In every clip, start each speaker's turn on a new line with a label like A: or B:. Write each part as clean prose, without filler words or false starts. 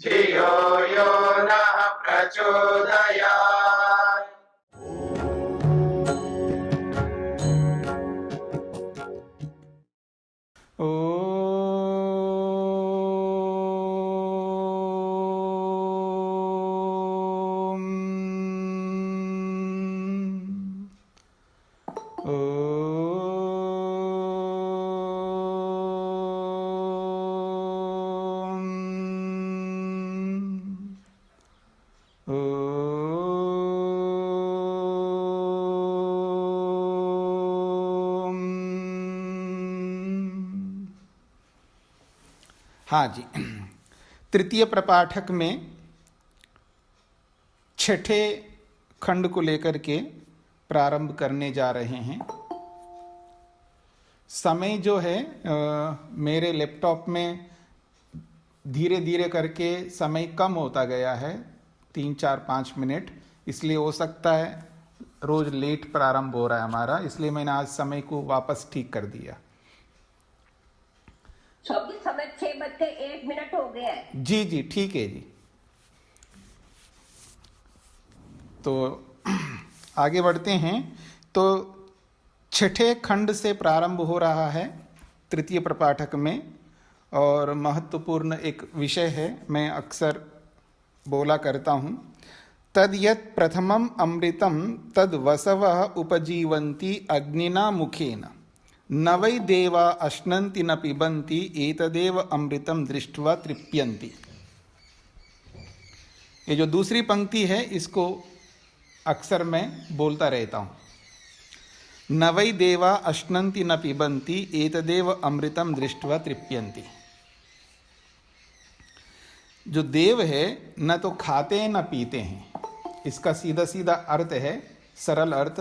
A: धियो यो नः प्रचोदयात्।
B: हाँ जी, तृतीय प्रपाठक में छठे खंड को लेकर के प्रारंभ करने जा रहे हैं। समय जो है मेरे लैपटॉप में धीरे धीरे करके समय कम होता गया है, 3, 4, 5 मिनट, इसलिए हो सकता है रोज लेट प्रारंभ हो रहा है हमारा, इसलिए मैंने आज समय को वापस ठीक कर दिया।
C: समय 6:01 हो गया है।
B: जी जी ठीक है जी। तो आगे बढ़ते हैं। तो छठे खंड से प्रारंभ हो रहा है तृतीय प्रपाठक में, और महत्वपूर्ण एक विषय है, मैं अक्सर बोला करता हूँ। तद यत् प्रथमम अमृतम तद वसवः उपजीवन्ति अग्निना मुखेन न वै देवा अश्नन्ति न पिबन्ति एतदेव अमृतम दृष्ट्वा तृप्यन्ति। ये जो दूसरी पंक्ति है इसको अक्सर मैं बोलता रहता हूँ। न वै देवा अश्नन्ति न पिबन्ति एतदेव अमृतम दृष्ट्वा तृप्यन्ति। जो देव है न तो खाते हैं न पीते हैं, इसका सीधा सीधा अर्थ है, सरल अर्थ,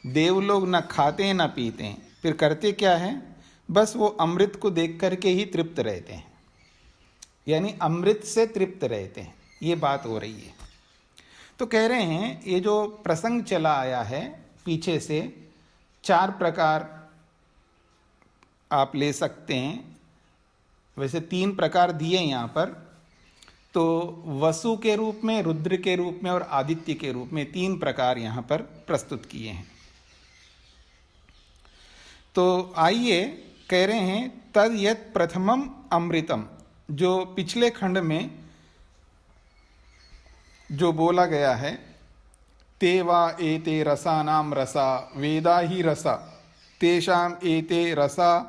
B: देव लोग न खाते हैं न पीते हैं, फिर करते क्या है, बस वो अमृत को देख करके ही तृप्त रहते हैं, यानी अमृत से तृप्त रहते हैं, ये बात हो रही है। तो कह रहे हैं ये जो प्रसंग चला आया है पीछे से, 4 प्रकार आप ले सकते हैं, वैसे 3 प्रकार दिए यहाँ पर, तो वसु के रूप में, रुद्र के रूप में और आदित्य के रूप में 3 प्रकार यहाँ पर प्रस्तुत किए हैं। तो आइए, कह रहे हैं तद यत् प्रथमम अमृतम, जो पिछले खंड में जो बोला गया है, ते वा एते रसानाम रसा वेदा ही रसा तेषाम एते रसा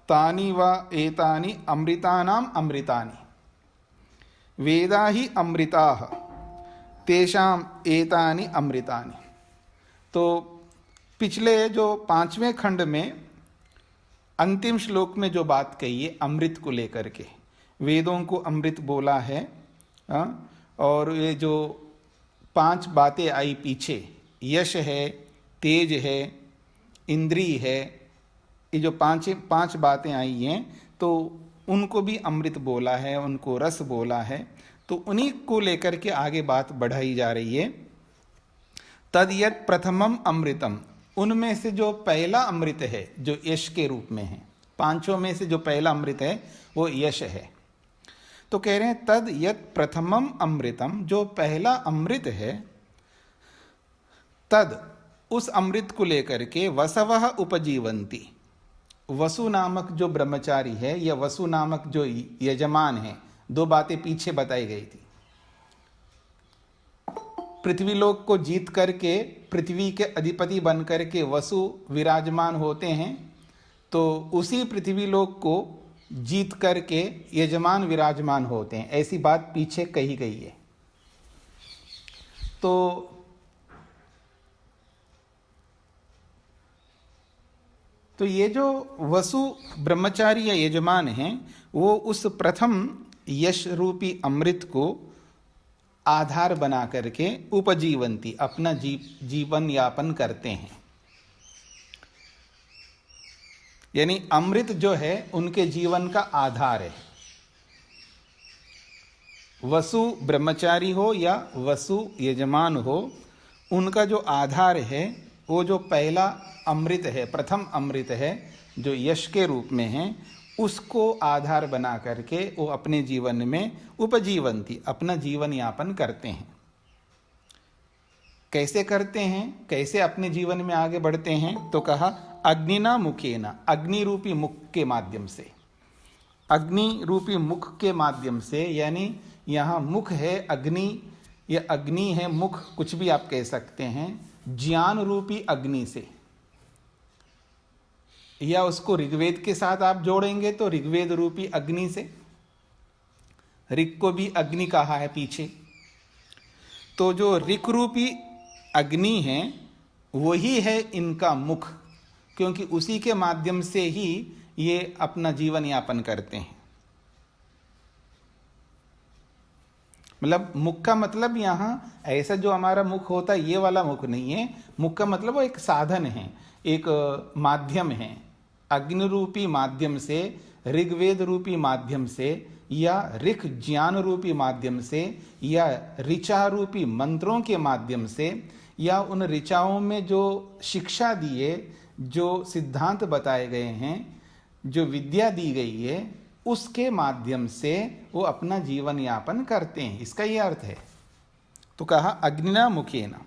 B: तानि वा एतानि अमृतानाम अमृतानि वेदा ही अमृताः तेषाम एतानि अमृतानि। तो पिछले जो 5वें खंड में अंतिम श्लोक में जो बात कही है अमृत को लेकर के, वेदों को अमृत बोला है, और ये जो 5 बातें आई पीछे, यश है, तेज है, इंद्री है, ये जो 5 बातें आई हैं, तो उनको भी अमृत बोला है, उनको रस बोला है। तो उन्हीं को लेकर के आगे बात बढ़ाई जा रही है। तद यत् प्रथमम अमृतम, उनमें से जो पहला अमृत है जो यश के रूप में है, 5 में से जो पहला अमृत है वो यश है। तो कह रहे हैं तद यत् प्रथमम अमृतम, जो पहला अमृत है, तद उस अमृत को लेकर के वसवः उपजीवन्ति, वसु नामक जो ब्रह्मचारी है या वसु नामक जो यजमान है, 2 बातें पीछे बताई गई थी। पृथ्वीलोक को जीत करके पृथ्वी के अधिपति बन करके वसु विराजमान होते हैं, तो उसी पृथ्वीलोक को जीत करके यजमान विराजमान होते हैं, ऐसी बात पीछे कही गई है। तो ये जो वसु ब्रह्मचारी या यजमान हैं, वो उस प्रथम यश रूपी अमृत को आधार बना करके उपजीवंती, अपना जीवन यापन करते हैं। यानी अमृत जो है उनके जीवन का आधार है। वसु ब्रह्मचारी हो या वसु यजमान हो, उनका जो आधार है वो जो पहला अमृत है, प्रथम अमृत है, जो यश के रूप में है, उसको आधार बना करके वो अपने जीवन में उपजीवंती, अपना जीवन यापन करते हैं। कैसे करते हैं, कैसे अपने जीवन में आगे बढ़ते हैं? तो कहा अग्निना मुखेना, अग्नि रूपी मुख के माध्यम से। अग्नि रूपी मुख के माध्यम से, यानी यहाँ मुख है अग्नि, या अग्नि है मुख, कुछ भी आप कह सकते हैं। ज्ञान रूपी अग्नि से, या उसको ऋग्वेद के साथ आप जोड़ेंगे तो ऋग्वेद रूपी अग्नि से। ऋग को भी अग्नि कहा है पीछे। तो जो ऋग रूपी अग्नि है वही है इनका मुख, क्योंकि उसी के माध्यम से ही ये अपना जीवन यापन करते हैं। मतलब मुख का मतलब यहाँ ऐसा जो हमारा मुख होता है ये वाला मुख नहीं है। मुख का मतलब वो एक साधन है, एक माध्यम है। अग्नि रूपी माध्यम से, ऋग्वेद रूपी माध्यम से, या ऋख ज्ञान रूपी माध्यम से, या ऋचा रूपी मंत्रों के माध्यम से, या उन ऋचाओं में जो शिक्षा दिए, जो सिद्धांत बताए गए हैं, जो विद्या दी गई है, उसके माध्यम से वो अपना जीवन यापन करते हैं। इसका ये अर्थ है। तो कहा अग्निना मुखेना।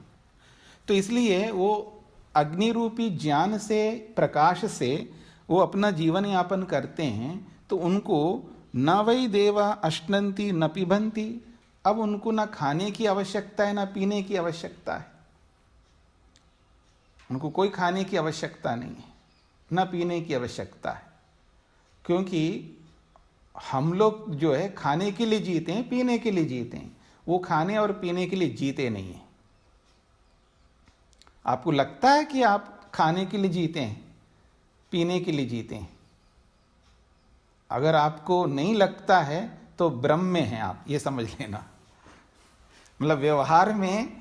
B: तो इसलिए वो अग्नि रूपी ज्ञान से, प्रकाश से वो अपना जीवन यापन करते हैं। तो उनको न वही देवा अश्नंती न पिबंती, अब उनको ना खाने की आवश्यकता है ना पीने की आवश्यकता है। उनको कोई खाने की आवश्यकता नहीं है, ना पीने की आवश्यकता है, क्योंकि हम लोग जो है खाने के लिए जीते हैं, पीने के लिए जीते हैं। वो खाने और पीने के लिए जीते नहीं है। आपको लगता है कि आप खाने के लिए जीते हैं, पीने के लिए जीते हैं। अगर आपको नहीं लगता है तो भ्रम में हैं आप, ये समझ लेना। मतलब व्यवहार में,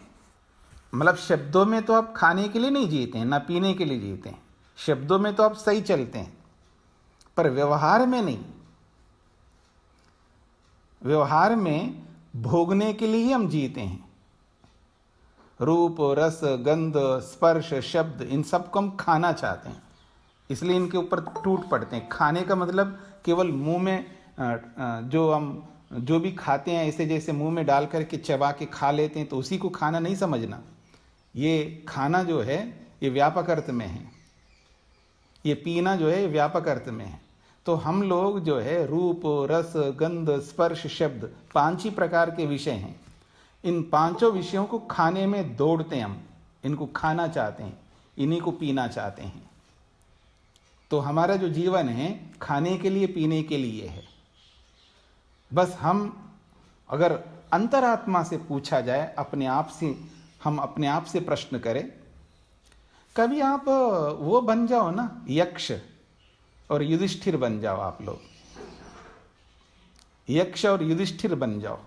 B: मतलब शब्दों में तो आप खाने के लिए नहीं जीते हैं, ना पीने के लिए जीते हैं। शब्दों में तो आप सही चलते हैं, पर व्यवहार में नहीं। व्यवहार में भोगने के लिए ही हम जीते हैं। रूप, रस, गंध, स्पर्श, शब्द, इन सबको हम खाना चाहते हैं, इसलिए इनके ऊपर टूट पड़ते हैं। खाने का मतलब केवल मुंह में जो हम जो भी खाते हैं, ऐसे जैसे मुंह में डाल करके चबा के खा लेते हैं, तो उसी को खाना नहीं समझना। ये खाना जो है ये व्यापक अर्थ में है, ये पीना जो है व्यापक अर्थ में है। तो हम लोग जो है रूप, रस, गंध, स्पर्श, शब्द, 5 ही प्रकार के विषय हैं। इन 5 विषयों को खाने में दौड़ते हैं हम, इनको खाना चाहते हैं, इन्हीं को पीना चाहते हैं। तो हमारा जो जीवन है खाने के लिए, पीने के लिए है। बस हम अगर अंतरात्मा से पूछा जाए, अपने आप से, हम अपने आप से प्रश्न करें, कभी आप वो बन जाओ ना, यक्ष और युधिष्ठिर बन जाओ। आप लोग यक्ष और युधिष्ठिर बन जाओ।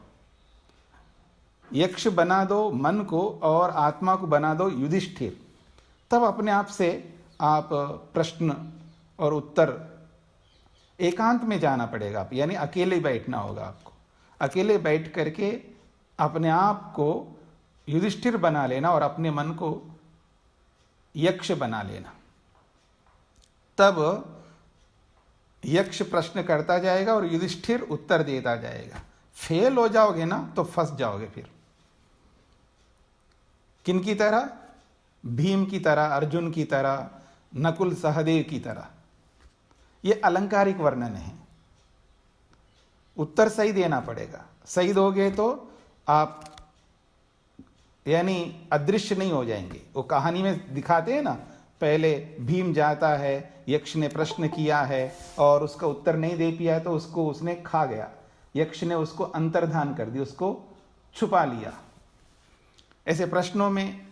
B: यक्ष बना दो मन को और आत्मा को बना दो युधिष्ठिर। तब अपने आप से आप प्रश्न और उत्तर, एकांत में जाना पड़ेगा आप, यानी अकेले बैठना होगा आपको। अकेले बैठ करके अपने आप को युधिष्ठिर बना लेना और अपने मन को यक्ष बना लेना। तब यक्ष प्रश्न करता जाएगा और युधिष्ठिर उत्तर देता जाएगा। फेल हो जाओगे ना तो फंस जाओगे फिर। किन की तरह? भीम की तरह, अर्जुन की तरह, नकुल सहदेव की तरह। ये अलंकारिक वर्णन है। उत्तर सही देना पड़ेगा। सही दोगे तो आप यानी अदृश्य नहीं हो जाएंगे। वो कहानी में दिखाते हैं ना, पहले भीम जाता है, यक्ष ने प्रश्न किया है और उसका उत्तर नहीं दे पाया तो उसको उसने खा गया। यक्ष ने उसको अंतर्धान कर दिया, उसको छुपा लिया। ऐसे प्रश्नों में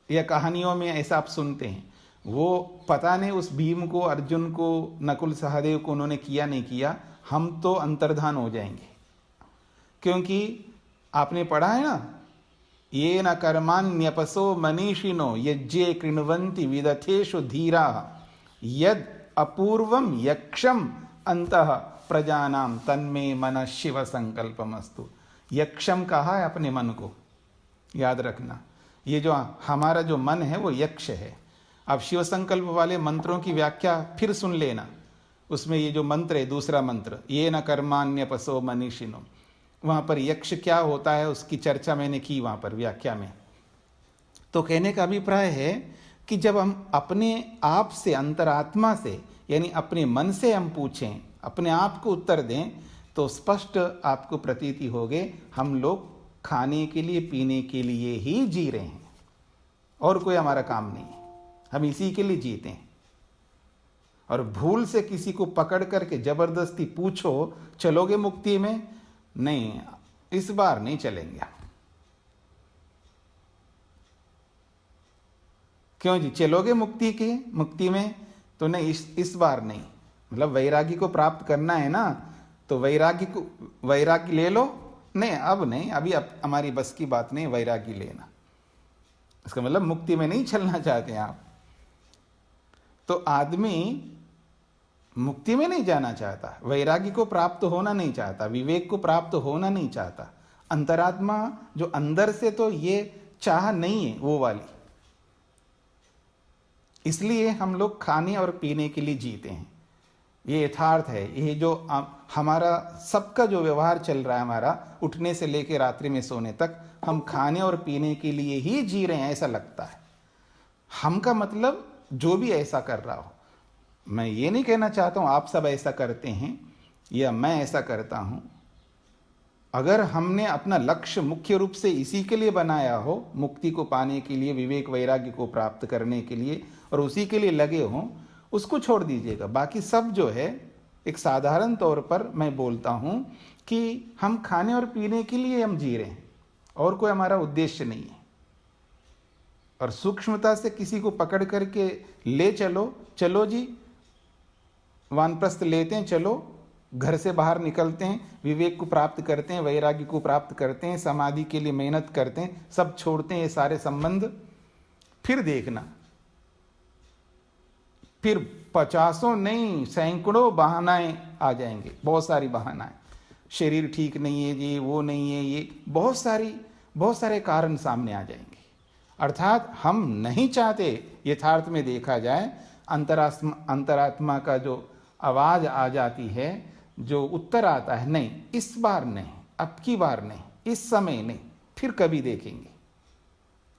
B: या कहानियों में ऐसा आप सुनते हैं। वो पता नहीं उस भीम को, अर्जुन को, नकुल सहदेव को उन्होंने किया नहीं किया, हम तो अंतर्धान हो जाएंगे। क्योंकि आपने पढ़ा है ना, ये न कर्माण्यपसो मनीषिनो यज्ञे कृण्वन्ति विदथेषु धीरा यद अपूर्वम यक्षम अंतः प्रजानाम तन्मे मन शिव संकल्पमस्तु। यक्षम कहा है अपने मन को, याद रखना। ये जो हमारा जो मन है वो यक्ष है। अब शिव संकल्प वाले मंत्रों की व्याख्या फिर सुन लेना। उसमें ये जो मंत्र है, दूसरा मंत्र, ये न कर्मान्य पसो मनीषिनो, वहाँ पर यक्ष क्या होता है उसकी चर्चा मैंने की वहाँ पर व्याख्या में। तो कहने का अभिप्राय है कि जब हम अपने आप से, अंतरात्मा से, यानी अपने मन से हम पूछें, अपने आप को उत्तर दें, तो स्पष्ट आपको प्रतीति होगे हम लोग खाने के लिए, पीने के लिए ही जी रहे हैं, और कोई हमारा काम नहीं है, हम इसी के लिए जीते हैं। और भूल से किसी को पकड़ करके जबरदस्ती पूछो चलोगे मुक्ति में, नहीं, इस बार नहीं चलेंगे। क्यों जी, चलोगे मुक्ति में? तो नहीं, इस बार नहीं। मतलब वैरागी को प्राप्त करना है ना, तो वैरागी ले लो। नहीं, अब नहीं, अभी हमारी बस की बात नहीं वैरागी लेना। इसका मतलब मुक्ति में नहीं चलना चाहते हैं आप। तो आदमी मुक्ति में नहीं जाना चाहता, वैरागी को प्राप्त होना नहीं चाहता, विवेक को प्राप्त होना नहीं चाहता। अंतरात्मा जो अंदर से तो ये चाह नहीं है वो वाली, इसलिए हम लोग खाने और पीने के लिए जीते हैं। ये यथार्थ है। ये जो हमारा सबका जो व्यवहार चल रहा है, हमारा उठने से लेकर रात्रि में सोने तक, हम खाने और पीने के लिए ही जी रहे हैं, ऐसा लगता है। हम का मतलब जो भी ऐसा कर रहा हो, मैं ये नहीं कहना चाहता हूँ आप सब ऐसा करते हैं या मैं ऐसा करता हूँ। अगर हमने अपना लक्ष्य मुख्य रूप से इसी के लिए बनाया हो, मुक्ति को पाने के लिए, विवेक वैराग्य को प्राप्त करने के लिए, और उसी के लिए लगे हों, उसको छोड़ दीजिएगा। बाकी सब जो है, एक साधारण तौर पर मैं बोलता हूँ कि हम खाने और पीने के लिए हम जी रहे हैं, और कोई हमारा उद्देश्य नहीं है। और सूक्ष्मता से किसी को पकड़ करके ले चलो जी, वानप्रस्थ लेते हैं, चलो घर से बाहर निकलते हैं, विवेक को प्राप्त करते हैं, वैराग्य को प्राप्त करते हैं, समाधि के लिए मेहनत करते हैं, सब छोड़ते हैं ये सारे संबंध। फिर देखना, फिर 50 नहीं, सैकड़ों बहानाएं आ जाएंगे, बहुत सारी बहानाएं। शरीर ठीक नहीं है जी, वो नहीं है, ये बहुत सारे कारण सामने आ जाएंगे। अर्थात हम नहीं चाहते, यथार्थ में देखा जाए, अंतरात्मा का जो आवाज आ जाती है, जो उत्तर आता है, नहीं इस बार नहीं, अब की बार नहीं, इस समय नहीं, फिर कभी देखेंगे,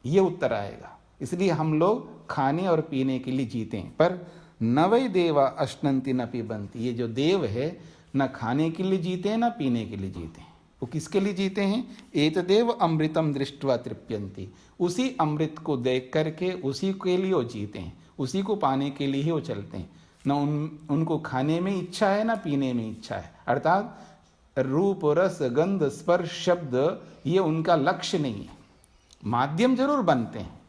B: ये उत्तर आएगा। इसलिए हम लोग खाने और पीने के लिए जीते हैं। पर न वै देवा अश्नन्ति न पिबन्ति, ये जो देव है न खाने के लिए जीते हैं न पीने के लिए जीते हैं। वो किसके लिए जीते हैं? एतदेव अमृतम दृष्ट्वा तृप्यन्ति, उसी अमृत को देख करके उसी के लिए वो जीते हैं, उसी को पाने के लिए ही वो चलते हैं। न उनको खाने में इच्छा है ना पीने में इच्छा है। अर्थात रूप, रस, गंध, स्पर्श, शब्द ये उनका लक्ष्य नहीं है। माध्यम जरूर बनते हैं,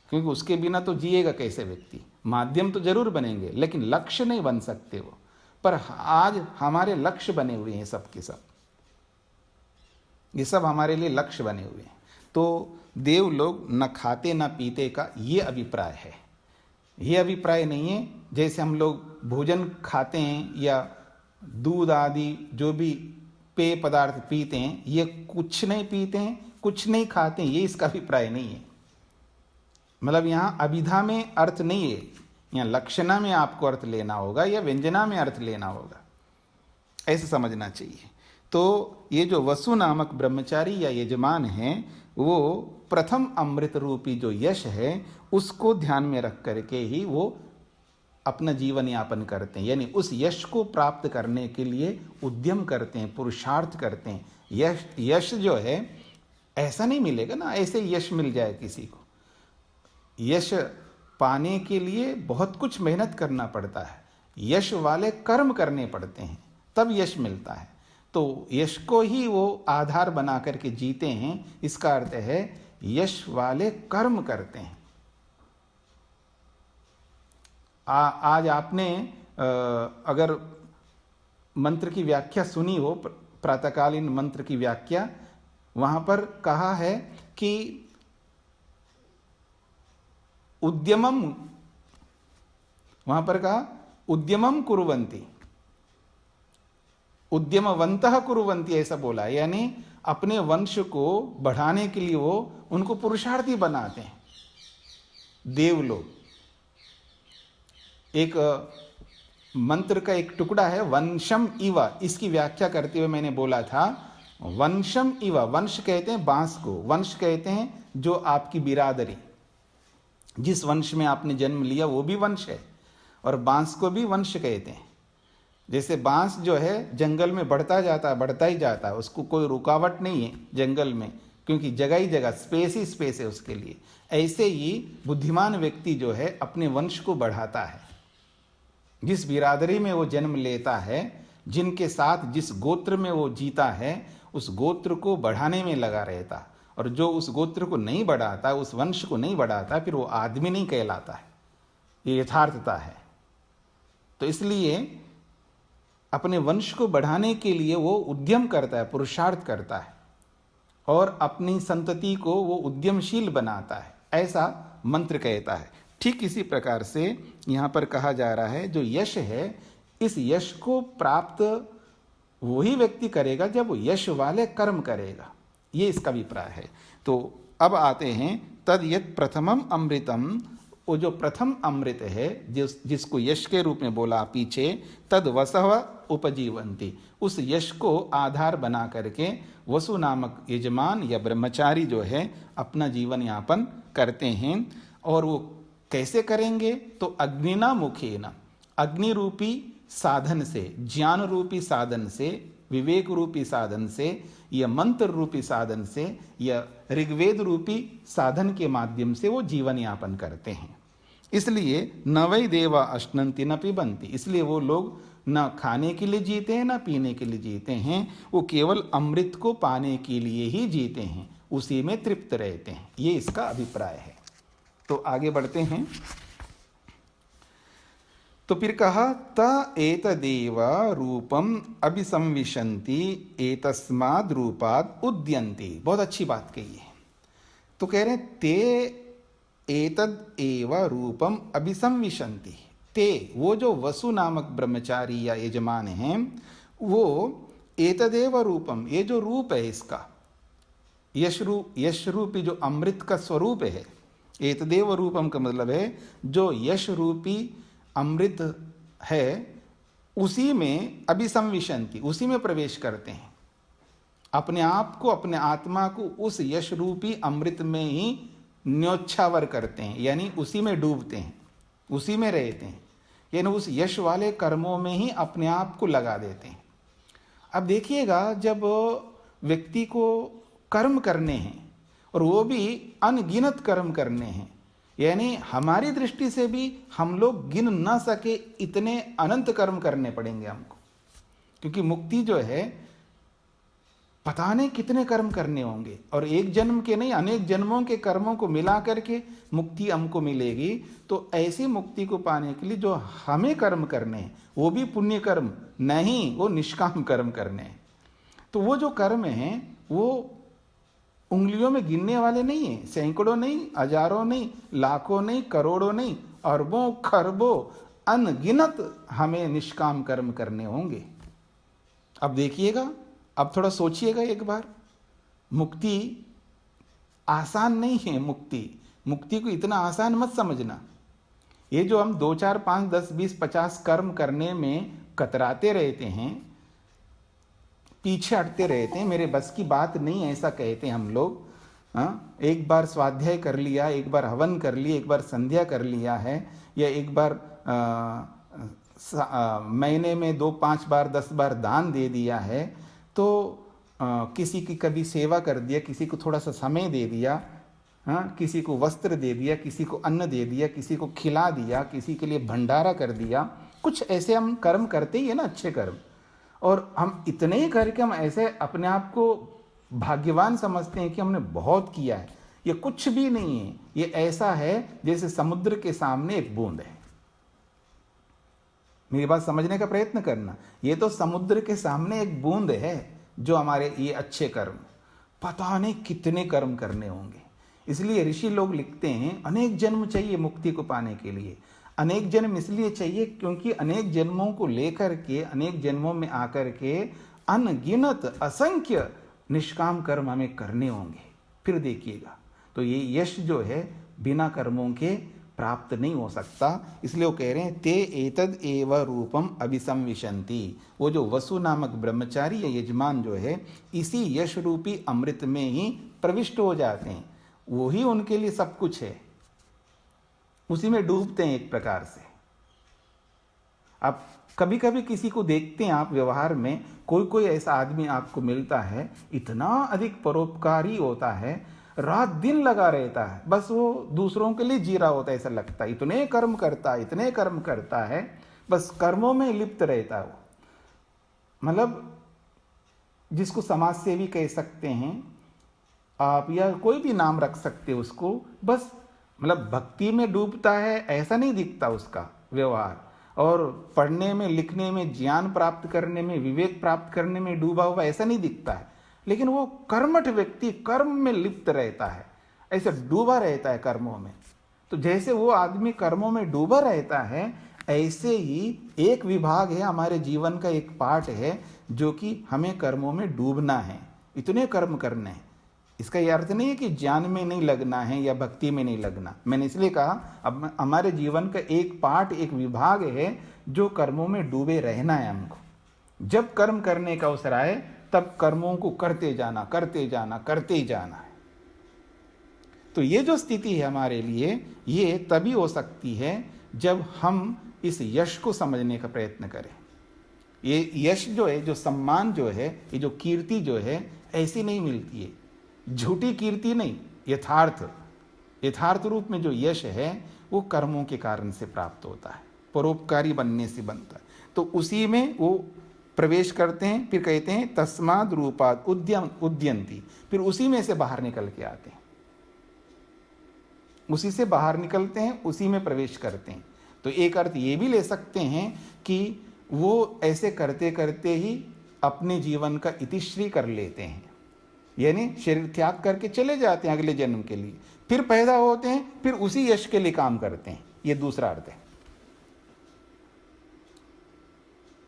B: क्योंकि उसके बिना तो जिएगा कैसे व्यक्ति। माध्यम तो जरूर बनेंगे, लेकिन लक्ष्य नहीं बन सकते वो। पर आज हमारे लक्ष्य बने हुए हैं, सब के सब, ये सब हमारे लिए लक्ष्य बने हुए हैं। तो देव लोग न खाते न पीते का ये अभिप्राय है। ये अभिप्राय नहीं है जैसे हम लोग भोजन खाते हैं या दूध आदि जो भी पेय पदार्थ पीते हैं, ये कुछ नहीं पीते हैं, कुछ नहीं खाते हैं, ये इसका अभिप्राय नहीं है। मतलब यहाँ अभिधा में अर्थ नहीं है, यहाँ लक्षणा में आपको अर्थ लेना होगा या व्यंजना में अर्थ लेना होगा, ऐसे समझना चाहिए। तो ये जो वसु नामक ब्रह्मचारी या यजमान हैं, वो प्रथम अमृत रूपी जो यश है उसको ध्यान में रख करके ही वो अपना जीवन यापन करते हैं। यानी उस यश को प्राप्त करने के लिए उद्यम करते हैं, पुरुषार्थ करते हैं। यश जो है ऐसा नहीं मिलेगा ना, ऐसे यश मिल जाए किसी को। यश पाने के लिए बहुत कुछ मेहनत करना पड़ता है, यश वाले कर्म करने पड़ते हैं, तब यश मिलता है। तो यश को ही वो आधार बना करके जीते हैं। इसका अर्थ है यश वाले कर्म करते हैं। आज आपने अगर मंत्र की व्याख्या सुनी हो, प्रातःकालीन मंत्र की व्याख्या, वहां पर कहा है कि उद्यमम, वहां पर कहा उद्यमम कुर्वन्ति, उद्यमवन्तः कुर्वन्ति, ऐसा बोला। यानी अपने वंश को बढ़ाने के लिए वो उनको पुरुषार्थी बनाते हैं देव लोग। एक मंत्र का एक टुकड़ा है वंशम इव। इसकी व्याख्या करते हुए मैंने बोला था वंशम इव, वंश कहते हैं बांस को, वंश कहते हैं जो आपकी बिरादरी, जिस वंश में आपने जन्म लिया वो भी वंश है, और बांस को भी वंश कहते हैं। जैसे बांस जो है जंगल में बढ़ता ही जाता है, उसको कोई रुकावट नहीं है जंगल में, क्योंकि जगह ही जगह, स्पेस ही स्पेस है उसके लिए। ऐसे ही बुद्धिमान व्यक्ति जो है अपने वंश को बढ़ाता है। जिस बिरादरी में वो जन्म लेता है, जिनके साथ जिस गोत्र में वो जीता है, उस गोत्र को बढ़ाने में लगा रहता, और जो उस गोत्र को नहीं बढ़ाता, उस वंश को नहीं बढ़ाता, फिर वो आदमी नहीं कहलाता है। ये यथार्थता है। तो इसलिए अपने वंश को बढ़ाने के लिए वो उद्यम करता है, पुरुषार्थ करता है, और अपनी संतति को वो उद्यमशील बनाता है, ऐसा मंत्र कहता है। ठीक इसी प्रकार से यहाँ पर कहा जा रहा है जो यश है, इस यश को प्राप्त वही व्यक्ति करेगा जब वो यश वाले कर्म करेगा, ये इसका अभिप्राय है। तो अब आते हैं तद यत् प्रथमम अमृतम, वो जो प्रथम अमृत है जिसको यश के रूप में बोला पीछे, तद वसव उपजीवंती, उस यश को आधार बना करके वसु नामक यजमान या ब्रह्मचारी जो है अपना जीवन यापन करते हैं। और वो कैसे करेंगे? तो अग्निना मुखेना, अग्नि रूपी साधन से, ज्ञान रूपी साधन से, विवेक रूपी साधन से, या मंत्र रूपी साधन से, या ऋग्वेद रूपी साधन के माध्यम से वो जीवन यापन करते हैं। इसलिए न वै देवा अश्नन्ति न पिबन्ति, इसलिए वो लोग न खाने के लिए जीते हैं न पीने के लिए जीते हैं, वो केवल अमृत को पाने के लिए ही जीते हैं, उसी में तृप्त रहते हैं। ये इसका अभिप्राय है। तो आगे बढ़ते हैं। तो फिर कहा त एतदेव रूपम अभिसंविशन्ति एतस्माद् रूपात् उद्यन्ति। बहुत अच्छी बात कही है। तो कह रहे हैं ते एतद एव रूपम अभिसंविशन्ति, ते वो जो वसु नामक ब्रह्मचारी या यजमान हैं, वो एतदेव रूपम, ये जो रूप है इसका, यश रूपी जो अमृत का स्वरूप है, एतदेव रूपम का मतलब है जो यश रूपी अमृत है उसी में अभिसंविशन्ति, उसी में प्रवेश करते हैं। अपने आप को, अपने आत्मा को उस यश रूपी अमृत में ही न्योच्छावर करते हैं, यानी उसी में डूबते हैं, उसी में रहते हैं, यानी उस यश वाले कर्मों में ही अपने आप को लगा देते हैं। अब देखिएगा, जब व्यक्ति को कर्म करने हैं और वो भी अनगिनत कर्म करने हैं, यानी हमारी दृष्टि से भी हम लोग गिन ना सके इतने अनंत कर्म करने पड़ेंगे हमको, क्योंकि मुक्ति जो है पता नहीं कितने कर्म करने होंगे, और एक जन्म के नहीं अनेक जन्मों के कर्मों को मिला करके मुक्ति हमको मिलेगी। तो ऐसी मुक्ति को पाने के लिए जो हमें कर्म करने हैं, वो भी पुण्य कर्म नहीं, वो निष्काम कर्म करने हैं। तो वो जो कर्म हैं वो उंगलियों में गिनने वाले नहीं है, सैकड़ों नहीं, हजारों नहीं, लाखों नहीं, करोड़ों नहीं, अरबों खरबों अनगिनत हमें निष्काम कर्म करने होंगे। अब देखिएगा, अब थोड़ा सोचिएगा एक बार, मुक्ति आसान नहीं है। मुक्ति को इतना आसान मत समझना। ये जो हम 2, 4, 5, 10, 20, 50 कर्म करने में कतराते रहते हैं, पीछे हटते रहते हैं, मेरे बस की बात नहीं, ऐसा कहते हैं हम लोग। एक बार स्वाध्याय कर लिया, एक बार हवन कर लिया, एक बार संध्या कर लिया है, या एक बार महीने में 2, 5 बार 10 बार दान दे दिया है, तो किसी की कभी सेवा कर दिया, किसी को थोड़ा सा समय दे दिया, किसी को वस्त्र दे दिया, किसी को अन्न दे दिया, किसी को खिला दिया, किसी के लिए भंडारा कर दिया, कुछ ऐसे हम कर्म करते ही है ना, अच्छे कर्म। और हम इतने ही करके हम ऐसे अपने आप को भाग्यवान समझते हैं कि हमने बहुत किया है। ये कुछ भी नहीं है, ये ऐसा है जैसे समुद्र के सामने एक बूंद है। मेरी बात समझने का प्रयत्न करना। ये तो समुद्र के सामने एक बूंद है जो हमारे ये अच्छे कर्म, पता नहीं कितने कर्म करने होंगे। इसलिए ऋषि लोग लिखते हैं अनेक जन्म चाहिए मुक्ति को पाने के लिए। अनेक जन्म इसलिए चाहिए क्योंकि अनेक जन्मों को लेकर के, अनेक जन्मों में आकर के अनगिनत असंख्य निष्काम कर्म हमें करने होंगे। फिर देखिएगा, तो ये यश जो है बिना कर्मों के प्राप्त नहीं हो सकता। इसलिए वो कह रहे हैं ते एतद एव रूपम अभिसंविशंति। वो जो वसु नामक ब्रह्मचारी या यजमान जो है इसी यश रूपी अमृत में ही प्रविष्ट हो जाते हैं, वो ही उनके लिए सब कुछ है, उसी में डूबते हैं एक प्रकार से। आप कभी कभी किसी को देखते हैं, आप व्यवहार में कोई कोई ऐसा आदमी आपको मिलता है, इतना अधिक परोपकारी होता है, रात दिन लगा रहता है, बस वो दूसरों के लिए जी रहा होता है, ऐसा लगता है, इतने कर्म करता है, इतने कर्म करता है, बस कर्मों में लिप्त रहता है वो। मतलब जिसको समाज सेवी कह सकते हैं आप, या कोई भी नाम रख सकते हो उसको, बस मतलब भक्ति में डूबता है ऐसा नहीं दिखता उसका व्यवहार, और पढ़ने में, लिखने में, ज्ञान प्राप्त करने में, विवेक प्राप्त करने में डूबा हुआ ऐसा नहीं दिखता है। लेकिन वो कर्मठ व्यक्ति कर्म में लिप्त रहता है, ऐसे डूबा रहता है कर्मों में। तो जैसे वो आदमी कर्मों में डूबा रहता है, ऐसे ही एक विभाग है हमारे जीवन का, एक पार्ट है जो कि हमें कर्मों में डूबना है, इतने कर्म करने हैं। इसका यह अर्थ नहीं है कि ज्ञान में नहीं लगना है या भक्ति में नहीं लगना। मैंने इसलिए कहा अब हमारे जीवन का एक पार्ट, एक विभाग है जो कर्मों में डूबे रहना है हमको। जब कर्म करने का अवसर आए तब कर्मों को करते जाना, करते जाना, करते ही जाना है। तो ये जो स्थिति है हमारे लिए, ये तभी हो सकती है जब हम इस यश को समझने का प्रयत्न करें। ये यश जो है, जो सम्मान जो है, ये जो कीर्ति जो है, ऐसी नहीं मिलती है, झूठी कीर्ति नहीं, यथार्थ रूप में जो यश है वो कर्मों के कारण से प्राप्त होता है, परोपकारी बनने से बनता है। तो उसी में वो प्रवेश करते हैं, फिर कहते हैं तस्माद रूपाद उद्यंती, फिर उसी में से बाहर निकल के आते हैं, उसी से बाहर निकलते हैं, उसी में प्रवेश करते हैं। तो एक अर्थ ये भी ले सकते हैं कि वो ऐसे करते करते ही अपने जीवन का इतिश्री कर लेते हैं, यानी शरीर त्याग करके चले जाते हैं अगले जन्म के लिए, फिर पैदा होते हैं, फिर उसी यश के लिए काम करते हैं। ये दूसरा अर्थ है।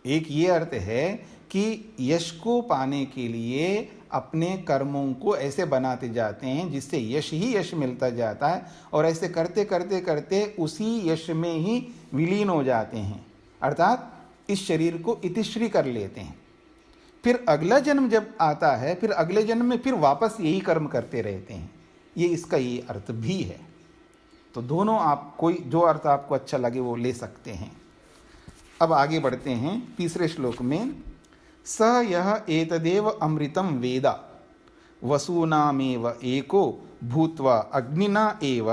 B: एक ये अर्थ है कि यश को पाने के लिए अपने कर्मों को ऐसे बनाते जाते हैं जिससे यश ही यश मिलता जाता है, और ऐसे करते करते करते उसी यश में ही विलीन हो जाते हैं, अर्थात इस शरीर को इतिश्री कर लेते हैं। फिर अगला जन्म जब आता है, फिर अगले जन्म में फिर वापस यही कर्म करते रहते हैं। ये इसका ये अर्थ भी है। तो दोनों, आप कोई जो अर्थ आपको अच्छा लगे वो ले सकते हैं। अब आगे बढ़ते हैं तीसरे श्लोक में। स यह एतदेव अमृतम वेदा वसूनामेव एको भूत्वा अग्निना एव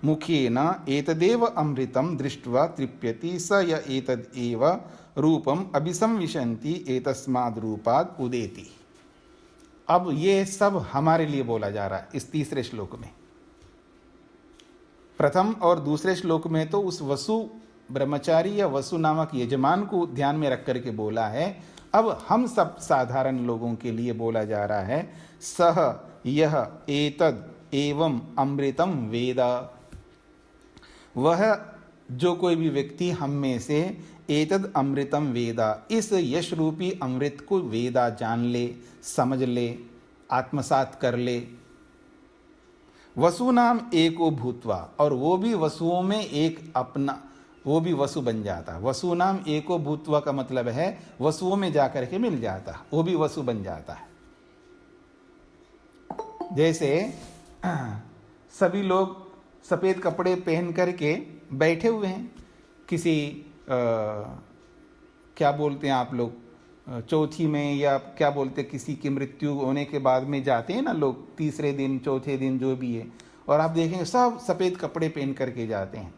B: मुखेन एतदेव अमृतम दृष्ट्वा तृप्यति स य एतद एव रूपम अभिसंविशन्ति एतस्माद् रूपाद् उदेति। अब ये सब हमारे लिए बोला जा रहा है इस तीसरे श्लोक में। प्रथम और दूसरे श्लोक में तो उस वसु ब्रह्मचारी या वसु नामक यजमान को ध्यान में रख करके बोला है। अब हम सब साधारण लोगों के लिए बोला जा रहा है, सह यह एतद एवं अमृतम वेदा। वह जो कोई भी व्यक्ति हम में से एतद अमृतम वेदा, इस यश रूपी अमृत को वेदा, जान ले, समझ ले, आत्मसात कर ले। वसु नाम एको भूत्वा, और वो भी वसुओं में एक अपना, वो भी वसु बन जाता। वसु नाम एको भूत्वा का मतलब है वसुओं में जाकर के मिल जाता, वो भी वसु बन जाता है। जैसे सभी लोग सफ़ेद कपड़े पहन करके बैठे हुए हैं, किसी क्या बोलते हैं आप लोग, चौथी में, या क्या बोलते हैं, किसी की मृत्यु होने के बाद में जाते हैं ना लोग, तीसरे दिन, चौथे दिन, जो भी है, और आप देखेंगे सब सफ़ेद कपड़े पहन करके जाते हैं।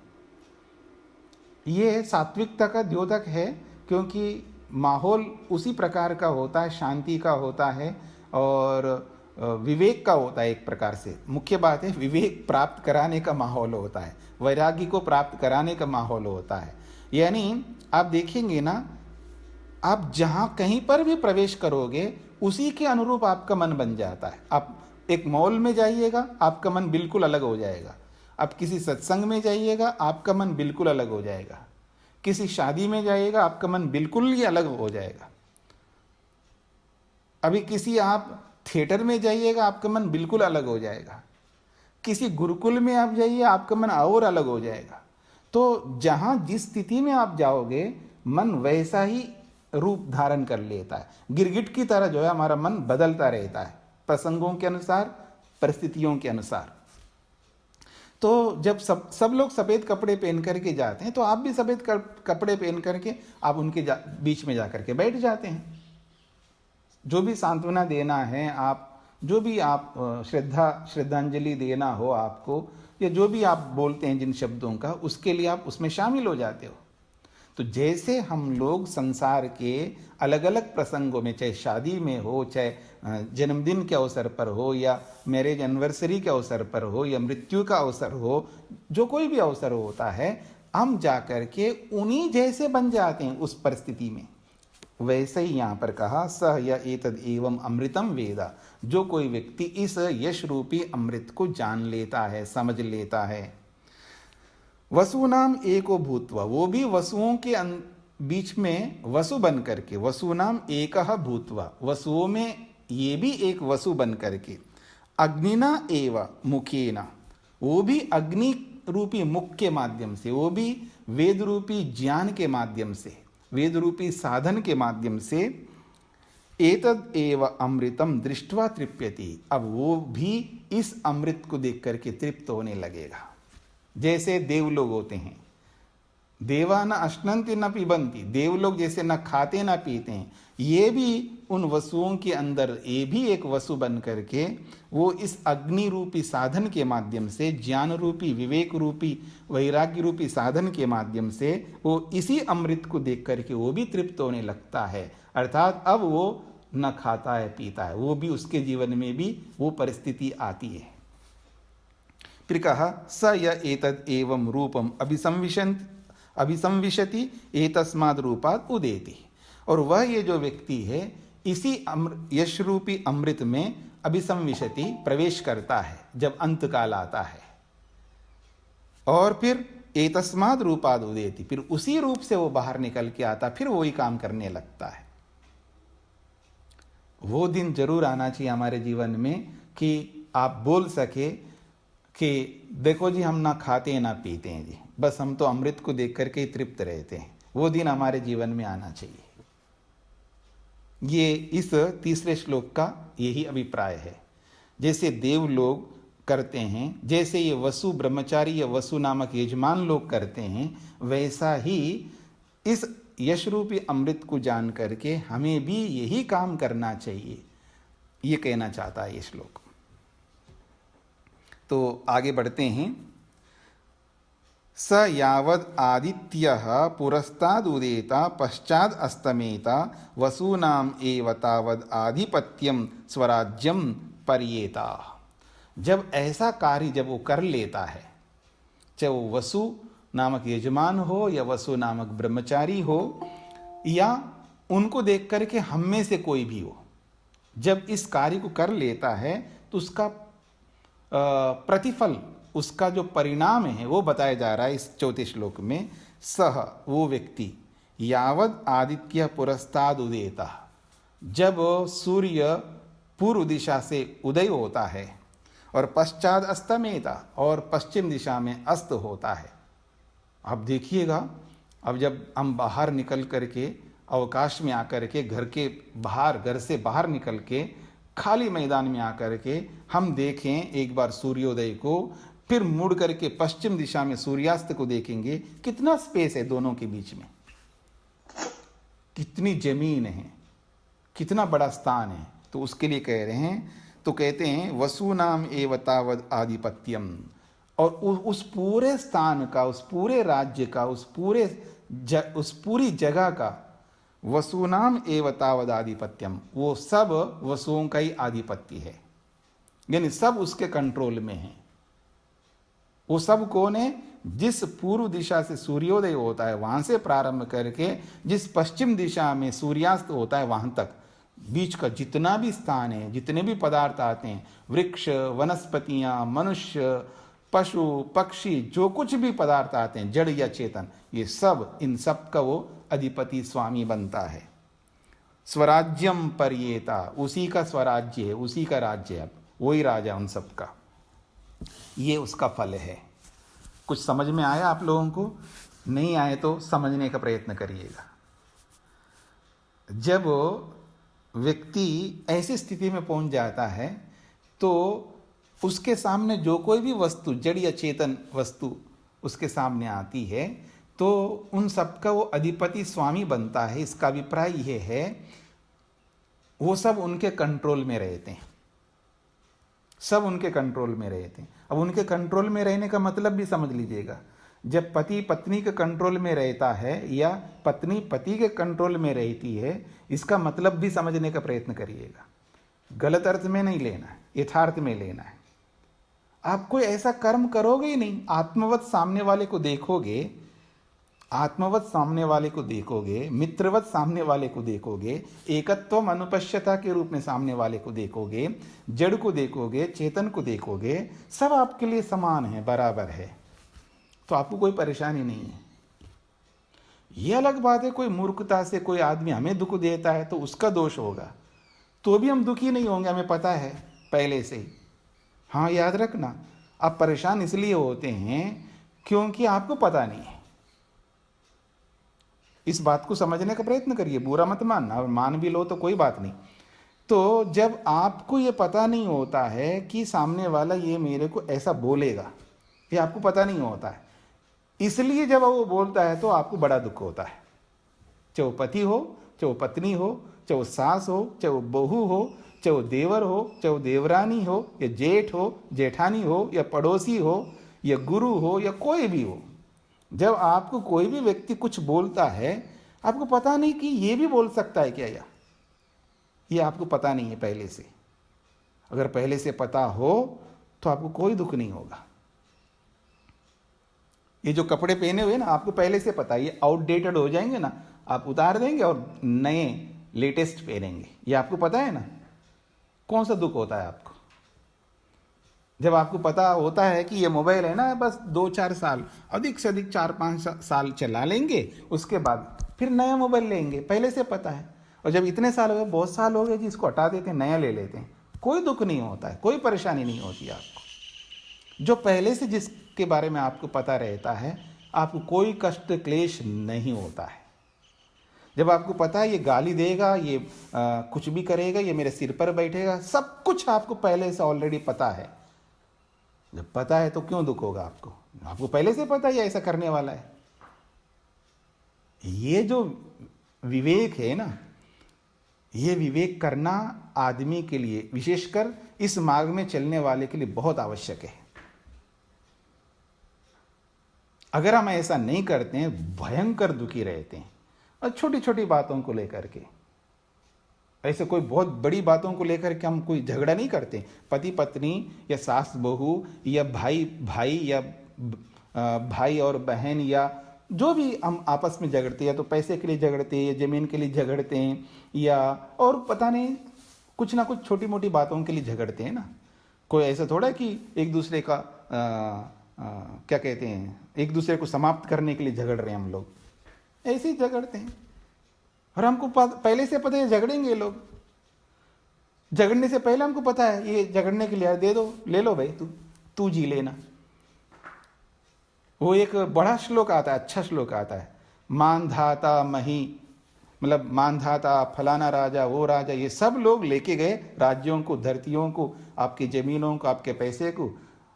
B: ये सात्विकता का द्योतक है, क्योंकि माहौल उसी प्रकार का होता है, शांति का होता है और विवेक का होता है। एक प्रकार से मुख्य बात है, विवेक प्राप्त कराने का माहौल होता है, वैराग्य को प्राप्त कराने का माहौल होता है। यानी आप देखेंगे ना, आप जहाँ कहीं पर भी प्रवेश करोगे उसी के अनुरूप आपका मन बन जाता है। आप एक मॉल में जाइएगा, आपका मन बिल्कुल अलग हो जाएगा। आप किसी सत्संग में जाइएगा, आपका मन बिल्कुल अलग हो जाएगा। किसी शादी में जाइएगा, आपका मन बिल्कुल ही अलग हो जाएगा। अभी किसी आप थिएटर में जाइएगा, आपका मन बिल्कुल अलग हो जाएगा। किसी गुरुकुल में आप जाइए, आपका मन और अलग हो जाएगा। तो जहाँ जिस स्थिति में आप जाओगे मन वैसा ही रूप धारण कर लेता है। गिरगिट की तरह जो है हमारा मन बदलता रहता है प्रसंगों के अनुसार, परिस्थितियों के अनुसार। तो जब सब लोग सफ़ेद कपड़े पहन करके जाते हैं तो आप भी सफ़ेद कपड़े पहन करके आप उनके बीच में जा करके बैठ जाते हैं। जो भी सांत्वना देना है, आप जो भी आप श्रद्धांजलि देना हो आपको, या जो भी आप बोलते हैं जिन शब्दों का, उसके लिए आप उसमें शामिल हो जाते हो। तो जैसे हम लोग संसार के अलग अलग प्रसंगों में, चाहे शादी में हो, चाहे जन्मदिन के अवसर पर हो, या मैरिज एनिवर्सरी के अवसर पर हो, या मृत्यु का अवसर हो, जो कोई भी अवसर होता है, हम जा कर के उन्हीं जैसे बन जाते हैं उस परिस्थिति में। वैसे ही यहाँ पर कहा सह य एतद एवं अमृतम वेदा, जो कोई व्यक्ति इस यश रूपी अमृत को जान लेता है, समझ लेता है। वसुनाम एको भूत्वा, वो भी वसुओं के बीच में वसु बन करके, वसुनाम एकः भूत्वा, वसुओं में ये भी एक वसु बन करके, अग्निना एव मुखेना, वो भी अग्नि रूपी मुख के माध्यम से, वो भी वेद रूपी ज्ञान के माध्यम से, वेद रूपी साधन के माध्यम से, एतद एव अमृतम दृष्ट्वा तृप्यति, अब वो भी इस अमृत को देख करके तृप्त होने लगेगा। जैसे देवलोग होते हैं, देवा न अश्नन्ति न पिबन्ति, देवलोग जैसे न खाते न पीते हैं, ये भी उन वसुओं के अंदर, ये भी एक वसु बन करके वो इस अग्नि रूपी साधन के माध्यम से, ज्ञान रूपी, विवेक रूपी, वैराग्य रूपी साधन के माध्यम से वो इसी अमृत को देख करके वो भी तृप्त होने लगता है। अर्थात अब वो न खाता है पीता है, वो भी, उसके जीवन में भी वो परिस्थिति आती है। फिर कहा स य एतद एवं रूपम अभिसंविशति एतस्माद् रूपात् उदेति, और वह ये जो व्यक्ति है इसी यश रूपी अमृत में अभिसंविशति प्रवेश करता है जब अंत काल आता है, और फिर एतस्माद् रूपात् उदेति, फिर उसी रूप से वो बाहर निकल के आता, फिर वही काम करने लगता है। वो दिन जरूर आना चाहिए हमारे जीवन में कि आप बोल सके कि देखो जी, हम ना खाते हैं ना पीते हैं जी, बस हम तो अमृत को देख करके ही तृप्त रहते हैं। वो दिन हमारे जीवन में आना चाहिए। ये इस तीसरे श्लोक का यही अभिप्राय है। जैसे देव लोग करते हैं, जैसे ये वसु ब्रह्मचारी या वसु नामक यजमान लोग करते हैं, वैसा ही इस यश रूपी अमृत को जान करके हमें भी यही काम करना चाहिए, ये कहना चाहता है ये श्लोक। तो आगे बढ़ते हैं। स यावद आदित्यः पुरस्ताद उदेता पश्चाद अस्तमेता वसूनाम एव तावद आधिपत्यम स्वराज्यम पर्येता। जब ऐसा कार्य जब वो कर लेता है, चाहे वो वसु नामक यजमान हो या वसु नामक ब्रह्मचारी हो, या उनको देख करके हम में से कोई भी हो, जब इस कार्य को कर लेता है तो उसका प्रतिफल, उसका जो परिणाम है वो बताया जा रहा है इस चौथे श्लोक में। सह, वो व्यक्ति, यावद आदित्य पुरस्ताद उदेता, जब सूर्य पूर्व दिशा से उदय होता है, और पश्चात अस्तमेता, और पश्चिम दिशा में अस्त होता है। अब देखिएगा, अब जब हम बाहर निकल करके अवकाश में आकर के, घर के बाहर, घर से बाहर निकल के खाली मैदान में आकर के हम देखें एक बार सूर्योदय को, फिर मुड़ करके पश्चिम दिशा में सूर्यास्त को देखेंगे, कितना स्पेस है दोनों के बीच में, कितनी जमीन है, कितना बड़ा स्थान है। तो उसके लिए कह रहे हैं, तो कहते हैं वसु नाम एव तावद आधिपत्यम, और उस पूरे स्थान का, उस पूरे राज्य का, उस पूरी जगह का वसुनाम एव तावद आधिपत्यम, वो सब वसुओं का ही आधिपत्य है, यानी सब उसके कंट्रोल में है। वो सब कौन है? जिस पूर्व दिशा से सूर्योदय होता है वहां से प्रारंभ करके जिस पश्चिम दिशा में सूर्यास्त होता है वहां तक, बीच का जितना भी स्थान है, जितने भी पदार्थ आते हैं, वृक्ष, वनस्पतियां, मनुष्य, पशु, पक्षी, जो कुछ भी पदार्थ आते हैं, जड़ या चेतन, ये सब, इन सब का वो अधिपति स्वामी बनता है। स्वराज्यम पर्येता, उसी का स्वराज्य है, उसी का राज्य है, वही राजा उन सब का, ये उसका फल है। कुछ समझ में आया आप लोगों को? नहीं आए तो समझने का प्रयत्न करिएगा। जब व्यक्ति ऐसी स्थिति में पहुंच जाता है तो उसके सामने जो कोई भी वस्तु, जड़ या चेतन वस्तु उसके सामने आती है तो उन सबका वो अधिपति स्वामी बनता है। इसका अभिप्राय यह है वो सब उनके कंट्रोल में रहते हैं, सब उनके कंट्रोल में रहते हैं। अब उनके कंट्रोल में रहने का मतलब भी समझ लीजिएगा। जब पति पत्नी के कंट्रोल में रहता है या पत्नी पति के कंट्रोल में रहती है, इसका मतलब भी समझने का प्रयत्न करिएगा। गलत अर्थ में नहीं लेना है, यथार्थ में लेना है। आप कोई ऐसा कर्म करोगे ही नहीं, आत्मवत सामने वाले को देखोगे, आत्मवत सामने वाले को देखोगे, मित्रवत सामने वाले को देखोगे, एकत्वम अनुपश्यता के रूप में सामने वाले को देखोगे, जड़ को देखोगे, चेतन को देखोगे, सब आपके लिए समान है, बराबर है, तो आपको कोई परेशानी नहीं है। ये अलग बात है कोई मूर्खता से कोई आदमी हमें दुख देता है तो उसका दोष होगा, तो भी हम दुखी नहीं होंगे, हमें पता है पहले से ही। हाँ, याद रखना, आप परेशान इसलिए होते हैं क्योंकि आपको पता नहीं है। इस बात को समझने का प्रयत्न करिए, बुरा मत मानना, और मान भी लो तो कोई बात नहीं। तो जब आपको ये पता नहीं होता है कि सामने वाला ये मेरे को ऐसा बोलेगा, ये आपको पता नहीं होता है, इसलिए जब वो बोलता है तो आपको बड़ा दुख होता है। चाहे वो पति हो, चाहे वो पत्नी हो, चाहे वो सास हो, चाहे वो बहू हो, चाहे वो देवर हो, चाहे वो देवरानी हो, या जेठ हो, जेठानी हो, या पड़ोसी हो, या गुरु हो, या कोई भी हो। जब आपको कोई भी व्यक्ति कुछ बोलता है, आपको पता नहीं कि ये भी बोल सकता है क्या, या ये आपको पता नहीं है पहले से। अगर पहले से पता हो तो आपको कोई दुख नहीं होगा। ये जो कपड़े पहने हुए ना, आपको पहले से पता है ये आउटडेटेड हो जाएंगे ना, आप उतार देंगे और नए लेटेस्ट पहनेंगे, ये आपको पता है ना। कौन सा दुख होता है आपको? जब आपको पता होता है कि ये मोबाइल है ना, बस 2-4 साल, अधिक से अधिक 4-5 साल चला लेंगे, उसके बाद फिर नया मोबाइल लेंगे, पहले से पता है। और जब इतने साल हो गए, बहुत साल हो गए जी, इसको हटा देते हैं, नया ले लेते हैं, कोई दुख नहीं होता है, कोई परेशानी नहीं होती आपको। जो पहले से जिसके बारे में आपको पता रहता है, आपको कोई कष्ट क्लेश नहीं होता है। जब आपको पता है ये गाली देगा, ये कुछ भी करेगा, ये मेरे सिर पर बैठेगा, सब कुछ आपको पहले से ऑलरेडी पता है। जब पता है तो क्यों दुख होगा आपको? आपको पहले से पता है ऐसा करने वाला है। ये जो विवेक है ना, ये विवेक करना आदमी के लिए, विशेषकर इस मार्ग में चलने वाले के लिए बहुत आवश्यक है। अगर हम ऐसा नहीं करते हैं, भयंकर दुखी रहते हैं, और छोटी छोटी बातों को लेकर के, ऐसे कोई बहुत बड़ी बातों को लेकर के हम कोई झगड़ा नहीं करते। पति पत्नी या सास बहू या भाई भाई या भाई और बहन, या जो भी हम आपस में झगड़ते हैं, या तो पैसे के लिए झगड़ते हैं, या ज़मीन के लिए झगड़ते हैं, या और पता नहीं कुछ ना कुछ छोटी मोटी बातों के लिए झगड़ते हैं ना। कोई ऐसा थोड़ा कि एक दूसरे का क्या कहते हैं, एक दूसरे को समाप्त करने के लिए झगड़ रहे हैं हम लोग, ऐसे ही झगड़ते हैं। और हमको पहले से पता है झगड़ेंगे लोग, झगड़ने से पहले हमको पता है ये झगड़ने के लिए दे दो, ले लो भाई, तू जी लेना। वो एक बड़ा श्लोक आता है, अच्छा श्लोक आता है, मानधाता मही, मतलब मानधाता फलाना राजा, वो राजा, ये सब लोग लेके गए राज्यों को, धरतियों को, आपकी जमीनों को, आपके पैसे को।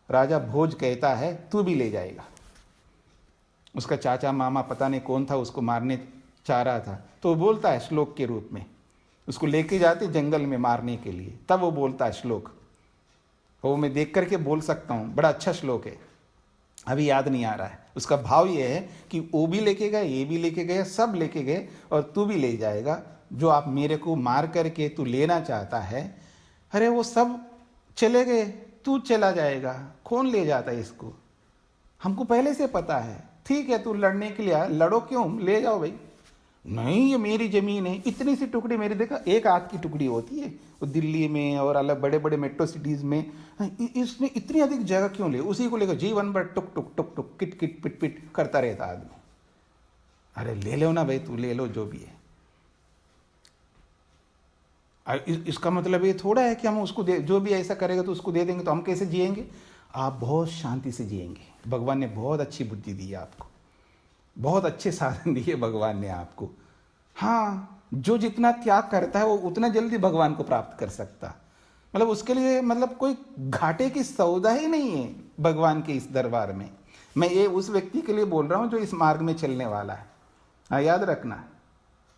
B: राजा भोज कहता है तू भी ले जाएगा। उसका चाचा मामा पता नहीं कौन था, उसको मारने चाह रहा था, तो वो बोलता है श्लोक के रूप में, उसको लेके जाते जंगल में मारने के लिए, तब वो बोलता है श्लोक। वो मैं देख करके बोल सकता हूँ, बड़ा अच्छा श्लोक है, अभी याद नहीं आ रहा है। उसका भाव ये है कि वो भी लेके गए, ये भी लेके गए, सब लेके गए, और तू भी ले जाएगा। जो आप मेरे को मार करके तू लेना चाहता है, अरे वो सब चले गए, तू चला जाएगा, कौन ले जाता है इसको? हमको पहले से पता है। ठीक है, तू लड़ने के लिए आया, लड़ो, क्यों, ले जाओ भाई। नहीं, ये मेरी जमीन है, इतनी सी टुकड़ी मेरी, देखा एक हाथ की टुकड़ी होती है वो दिल्ली में और अलग बड़े बड़े मेट्रो सिटीज़ में, इसने इतनी अधिक जगह क्यों ले? उसी को लेकर जीवन भर टुक टुक टुक टुक किट किट पिट पिट करता रहता आदमी। अरे ले लो ना भाई, तू ले लो जो भी है। इसका मतलब ये थोड़ा है कि हम उसको दे, जो भी ऐसा करेगा तो उसको दे देंगे, तो हम कैसे जिएंगे? आप बहुत शांति से जिएंगे। भगवान ने बहुत अच्छी बुद्धि दी है आपको, बहुत अच्छे साधन दिए भगवान ने आपको। हाँ, जो जितना त्याग करता है वो उतना जल्दी भगवान को प्राप्त कर सकता, मतलब उसके लिए मतलब कोई घाटे की सौदा ही नहीं है भगवान के इस दरबार में। मैं ये उस व्यक्ति के लिए बोल रहा हूँ जो इस मार्ग में चलने वाला है। हाँ, याद रखना,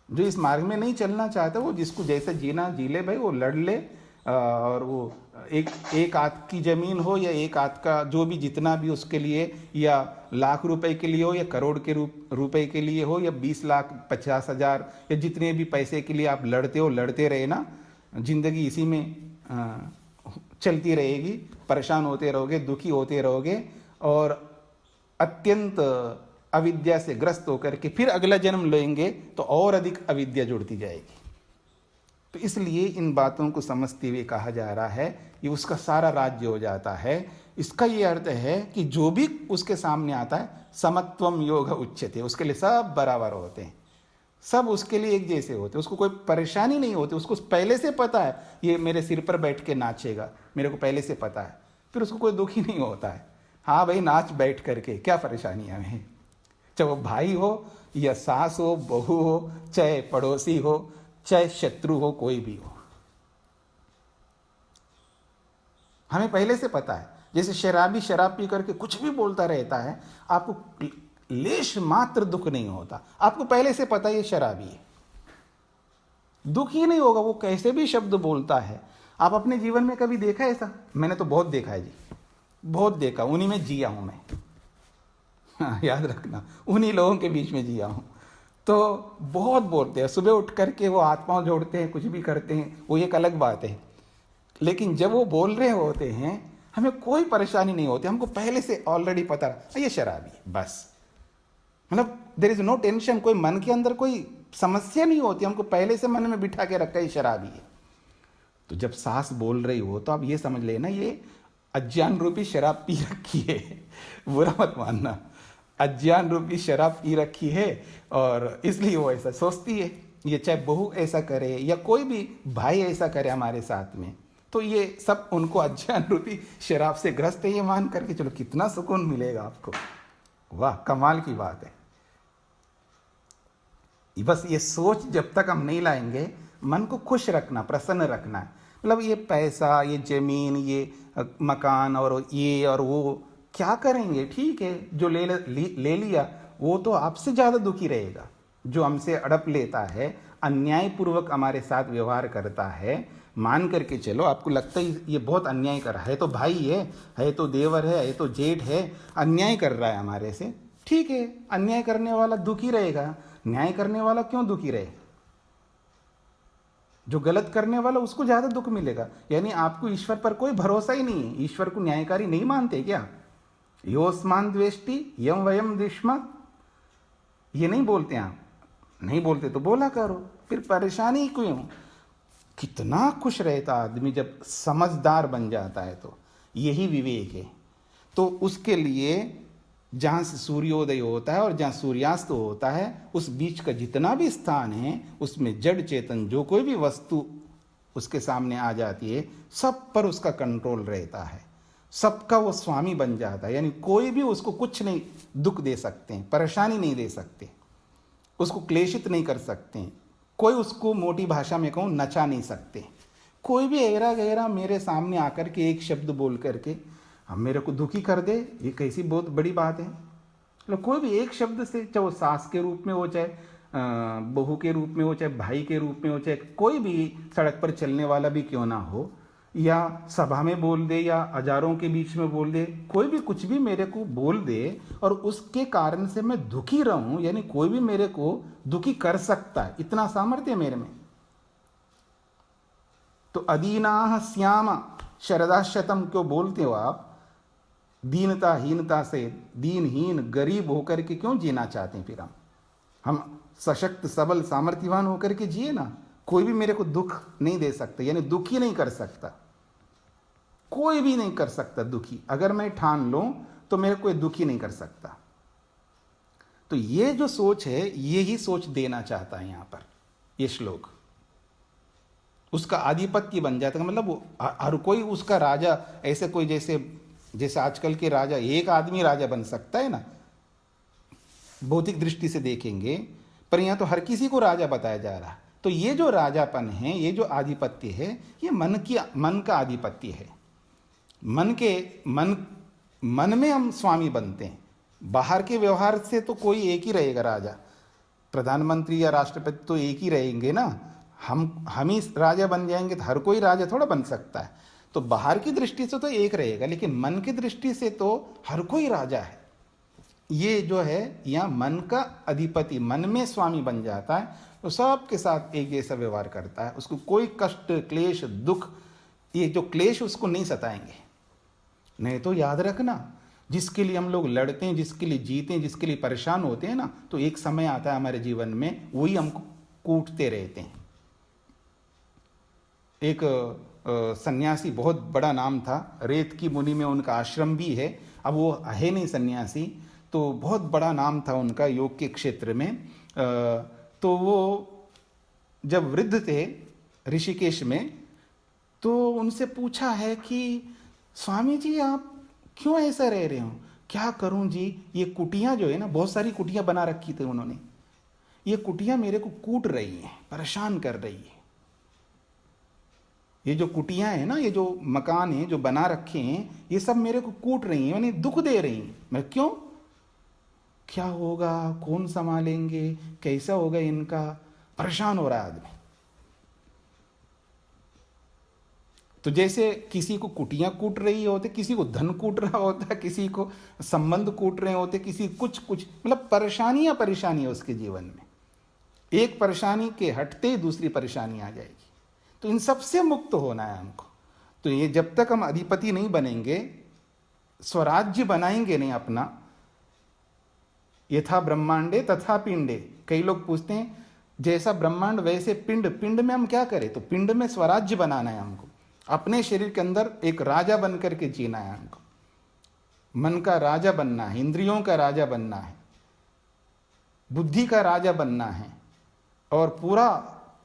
B: जो इस मार्ग में नहीं चलना चाहता वो जिसको जैसे जीना जी ले भाई, वो लड़ ले। और वो एक आध की जमीन हो या एक आध का जो भी जितना भी उसके लिए, या लाख रुपए के लिए हो या करोड़ के रुपए के लिए हो या 20 लाख 50,000 या जितने भी पैसे के लिए आप लड़ते हो, लड़ते रहे ना। जिंदगी इसी में चलती रहेगी, परेशान होते रहोगे, दुखी होते रहोगे और अत्यंत अविद्या से ग्रस्त होकर के फिर अगला जन्म लेंगे तो और अधिक अविद्या जुड़ती जाएगी। तो इसलिए इन बातों को समझते हुए कहा जा रहा है ये उसका सारा राज्य हो जाता है। इसका ये अर्थ है कि जो भी उसके सामने आता है समत्वम योग उच्यते, उसके लिए सब बराबर होते हैं, सब उसके लिए एक जैसे होते हैं, उसको कोई परेशानी नहीं होती। उसको पहले से पता है ये मेरे सिर पर बैठ के नाचेगा, मेरे को पहले से पता है, फिर उसको कोई दुख ही नहीं होता है। हाँ भाई, नाच बैठ करके, क्या परेशानी है हमें, चाहे वो भाई हो या सास हो, बहू हो, चाहे पड़ोसी हो, चाहे शत्रु हो, कोई भी हो, हमें पहले से पता है। जैसे शराबी शराब पी करके कुछ भी बोलता रहता है, आपको लेश मात्र दुख नहीं होता, आपको पहले से पता है ये शराबी है, दुख ही नहीं होगा। वो कैसे भी शब्द बोलता है, आप अपने जीवन में कभी देखा है ऐसा? मैंने तो बहुत देखा है जी, बहुत देखा, उन्हीं में जिया हूं मैं। हाँ, याद रखना, उन्हीं लोगों के बीच में जिया हूं। तो बहुत बोलते हैं, सुबह उठ करके वो हाथ पांव जोड़ते हैं, कुछ भी करते हैं, वो एक अलग बात है। लेकिन जब वो बोल रहे होते हैं हमें कोई परेशानी नहीं होती, हमको पहले से ऑलरेडी पता है ये शराबी है, बस। मतलब देयर इज नो टेंशन, कोई मन के अंदर कोई समस्या नहीं होती, हमको पहले से मन में बिठा के रखा है ये शराबी है। तो जब सास बोल रही हो तो आप ये समझ लेना ये अज्ञान रूपी शराब पी रखी है, बुरा मत मानना, अज्ञान रूपी शराब पी रखी है और इसलिए वो ऐसा सोचती है। ये चाहे बहू ऐसा करे या कोई भी भाई ऐसा करे हमारे साथ में, तो ये सब उनको अज्ञान रूपी शराब से ग्रस्त है ये मान करके चलो, कितना सुकून मिलेगा आपको। वाह, कमाल की बात है। बस ये सोच जब तक हम नहीं लाएंगे, मन को खुश रखना, प्रसन्न रखना है। मतलब ये पैसा, ये जमीन, ये मकान और ये और वो क्या करेंगे, ठीक है, जो ले लिया वो तो आपसे ज़्यादा दुखी रहेगा। जो हमसे अड़प लेता है, अन्यायपूर्वक हमारे साथ व्यवहार करता है, मान करके चलो आपको लगता है ये बहुत अन्याय कर रहा है, तो भाई है तो देवर है तो जेठ है, अन्याय कर रहा है हमारे से, ठीक है, अन्याय करने वाला दुखी रहेगा, न्याय करने वाला क्यों दुखी रहे? जो गलत करने वाला उसको ज़्यादा दुख मिलेगा। यानी आपको ईश्वर पर कोई भरोसा ही नहीं है, ईश्वर को न्यायकारी नहीं मानते क्या? योस्मान द्वेष्टि यम वयम द्विष्मा, ये नहीं बोलते आप? नहीं बोलते तो बोला करो, फिर परेशानी क्यों? कितना खुश रहता आदमी जब समझदार बन जाता है, तो यही विवेक है। तो उसके लिए जहाँ से सूर्योदय होता है और जहाँ सूर्यास्त होता है, उस बीच का जितना भी स्थान है उसमें जड़ चेतन जो कोई भी वस्तु उसके सामने आ जाती है, सब पर उसका कंट्रोल रहता है, सबका वो स्वामी बन जाता है। यानी कोई भी उसको कुछ नहीं दुख दे सकते हैं, परेशानी नहीं दे सकते, उसको क्लेशित नहीं कर सकते हैं, कोई उसको मोटी भाषा में कहूँ नचा नहीं सकते। कोई भी ऐरा गहरा मेरे सामने आकर के एक शब्द बोल करके हम मेरे को दुखी कर दे, ये कैसी बहुत बड़ी बात है। मतलब कोई भी एक शब्द से, चाहे वो सास के रूप में हो, चाहे बहू के रूप में हो, चाहे भाई के रूप में हो, चाहे कोई भी सड़क पर चलने वाला भी क्यों ना हो, या सभा में बोल दे या हजारों के बीच में बोल दे, कोई भी कुछ भी मेरे को बोल दे और उसके कारण से मैं दुखी रहूं, यानी कोई भी मेरे को दुखी कर सकता है, इतना सामर्थ्य मेरे में। तो अदीनाह श्याम शरदाशतम क्यों बोलते हो आप? दीनता हीनता से, दीनहीन गरीब होकर के क्यों जीना चाहते हैं? फिर हम सशक्त सबल सामर्थ्यवान होकर के जिए ना। कोई भी मेरे को दुख नहीं दे सकता, यानी दुखी नहीं कर सकता, कोई भी नहीं कर सकता दुखी। अगर मैं ठान लूं तो मेरे को दुखी नहीं कर सकता। तो ये जो सोच है, ये ही सोच देना चाहता है यहां पर ये श्लोक। उसका आधिपत्य बन जाता है, मतलब हर कोई उसका राजा, ऐसे कोई जैसे जैसे आजकल के राजा, एक आदमी राजा बन सकता है ना, भौतिक दृष्टि से देखेंगे, पर यहाँ तो हर किसी को राजा बताया जा रहा है। तो ये जो राजापन है, ये जो आधिपत्य है, ये मन का आधिपत्य है। मन में हम स्वामी बनते हैं। बाहर के व्यवहार से तो कोई एक ही रहेगा राजा, प्रधानमंत्री या राष्ट्रपति तो एक ही रहेंगे ना। हम ही राजा बन जाएंगे तो हर कोई राजा थोड़ा बन सकता है। तो बाहर की दृष्टि से तो एक रहेगा, लेकिन मन की दृष्टि से तो हर कोई राजा है। ये जो है यहाँ मन का अधिपति, मन में स्वामी बन जाता है, तो सबके साथ एक जैसा व्यवहार करता है। उसको कोई कष्ट, क्लेश, दुख, ये जो क्लेश उसको नहीं सताएंगे। नहीं तो याद रखना, जिसके लिए हम लोग लड़ते हैं, जिसके लिए जीते हैं, जिसके लिए परेशान होते हैं ना, तो एक समय आता है हमारे जीवन में वही हमको कूटते रहते हैं। एक सन्यासी, बहुत बड़ा नाम था, रेत की मुनि में उनका आश्रम भी है, अब वो है नहीं सन्यासी, तो बहुत बड़ा नाम था उनका योग के क्षेत्र में। तो वो जब वृद्ध थे ऋषिकेश में, तो उनसे पूछा है कि स्वामी जी आप क्यों ऐसा रह रहे हो? क्या करूं जी, ये कुटियां जो है ना, बहुत सारी कुटियां बना रखी थी उन्होंने, ये कुटियां मेरे को कूट रही हैं, परेशान कर रही है। ये जो कुटियां हैं ना, ये जो मकान हैं जो बना रखे हैं, ये सब मेरे को कूट रही हैं, यानी दुख दे रही हैं। मैं क्यों, क्या होगा, कौन संभालेंगे, कैसा होगा इनका, परेशान हो रहा है आदमी। तो जैसे किसी को कुटियां कूट रही होते, किसी को धन कूट रहा होता, किसी को संबंध कूट रहे होते, किसी कुछ मतलब परेशानियां उसके जीवन में। एक परेशानी के हटते ही दूसरी परेशानी आ जाएगी। तो इन सब से मुक्त होना है हमको। तो ये जब तक हम अधिपति नहीं बनेंगे, स्वराज्य बनाएंगे नहीं अपना, यथा ब्रह्मांडे तथा पिंडे। कई लोग पूछते हैं जैसा ब्रह्मांड वैसे पिंड, पिंड में हम क्या करें? तो पिंड में स्वराज्य बनाना है हमको, अपने शरीर के अंदर एक राजा बन करके जीना है हमको। मन का राजा बनना है, इंद्रियों का राजा बनना है, बुद्धि का राजा बनना है, और पूरा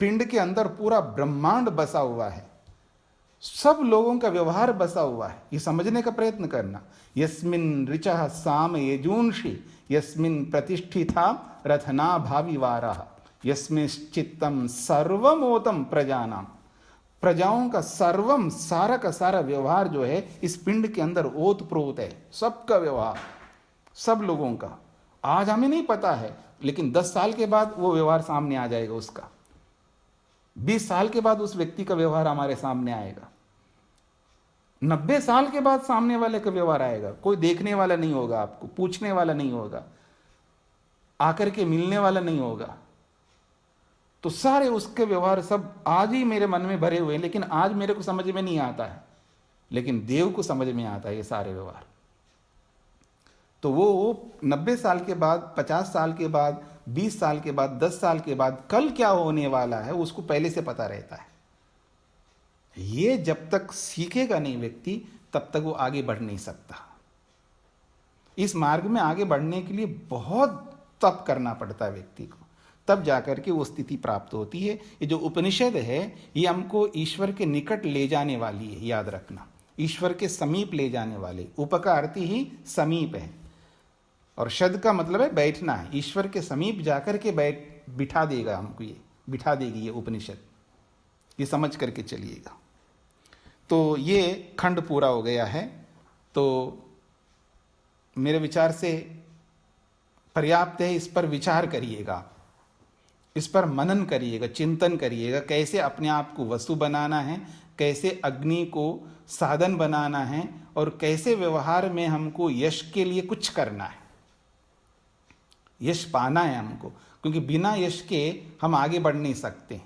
B: पिंड के अंदर पूरा ब्रह्मांड बसा हुआ है, सब लोगों का व्यवहार बसा हुआ है। ये समझने का प्रयत्न करना। यस्मिन् ऋचः साम यजूंषि यस्मिन् प्रतिष्ठिता रथना भाविवारः यस्मिश्चित्तम सर्वमोतम प्रजानाम। प्रजाओं का सर्वम, सारा का सारा व्यवहार जो है इस पिंड के अंदर ओत प्रोत है। सबका व्यवहार, सब लोगों का। आज हमें नहीं पता है, लेकिन 10 साल के बाद वो व्यवहार सामने आ जाएगा उसका। 20 साल के बाद उस व्यक्ति का व्यवहार हमारे सामने आएगा। 90 साल के बाद सामने वाले का व्यवहार आएगा। कोई देखने वाला नहीं होगा, आपको पूछने वाला नहीं होगा, आकर के मिलने वाला नहीं होगा। तो सारे उसके व्यवहार सब आज ही मेरे मन में भरे हुए हैं, लेकिन आज मेरे को समझ में नहीं आता है, लेकिन देव को समझ में आता है ये सारे व्यवहार। तो वो 90 साल के बाद, 50 साल के बाद, 20 साल के बाद, 10 साल के बाद कल क्या होने वाला है उसको पहले से पता रहता है। ये जब तक सीखेगा नहीं व्यक्ति, तब तक वो आगे बढ़ नहीं सकता। इस मार्ग में आगे बढ़ने के लिए बहुत तप करना पड़ता है व्यक्ति को, तब जाकर के वो स्थिति प्राप्त होती है। ये जो उपनिषद है ये हमको ईश्वर के निकट ले जाने वाली है, याद रखना। ईश्वर के समीप ले जाने वाले, उप का अर्थ ही समीप है, और शद का मतलब है बैठना है। ईश्वर के समीप जाकर के बिठा देगा हमको, ये बिठा देगी ये उपनिषद। ये समझ करके चलिएगा। तो ये खंड पूरा हो गया है। तो मेरे विचार से पर्याप्त है। इस पर विचार करिएगा, इस पर मनन करिएगा, चिंतन करिएगा, कैसे अपने आप को वस्तु बनाना है, कैसे अग्नि को साधन बनाना है, और कैसे व्यवहार में हमको यश के लिए कुछ करना है। यश पाना है हमको, क्योंकि बिना यश के हम आगे बढ़ नहीं सकते,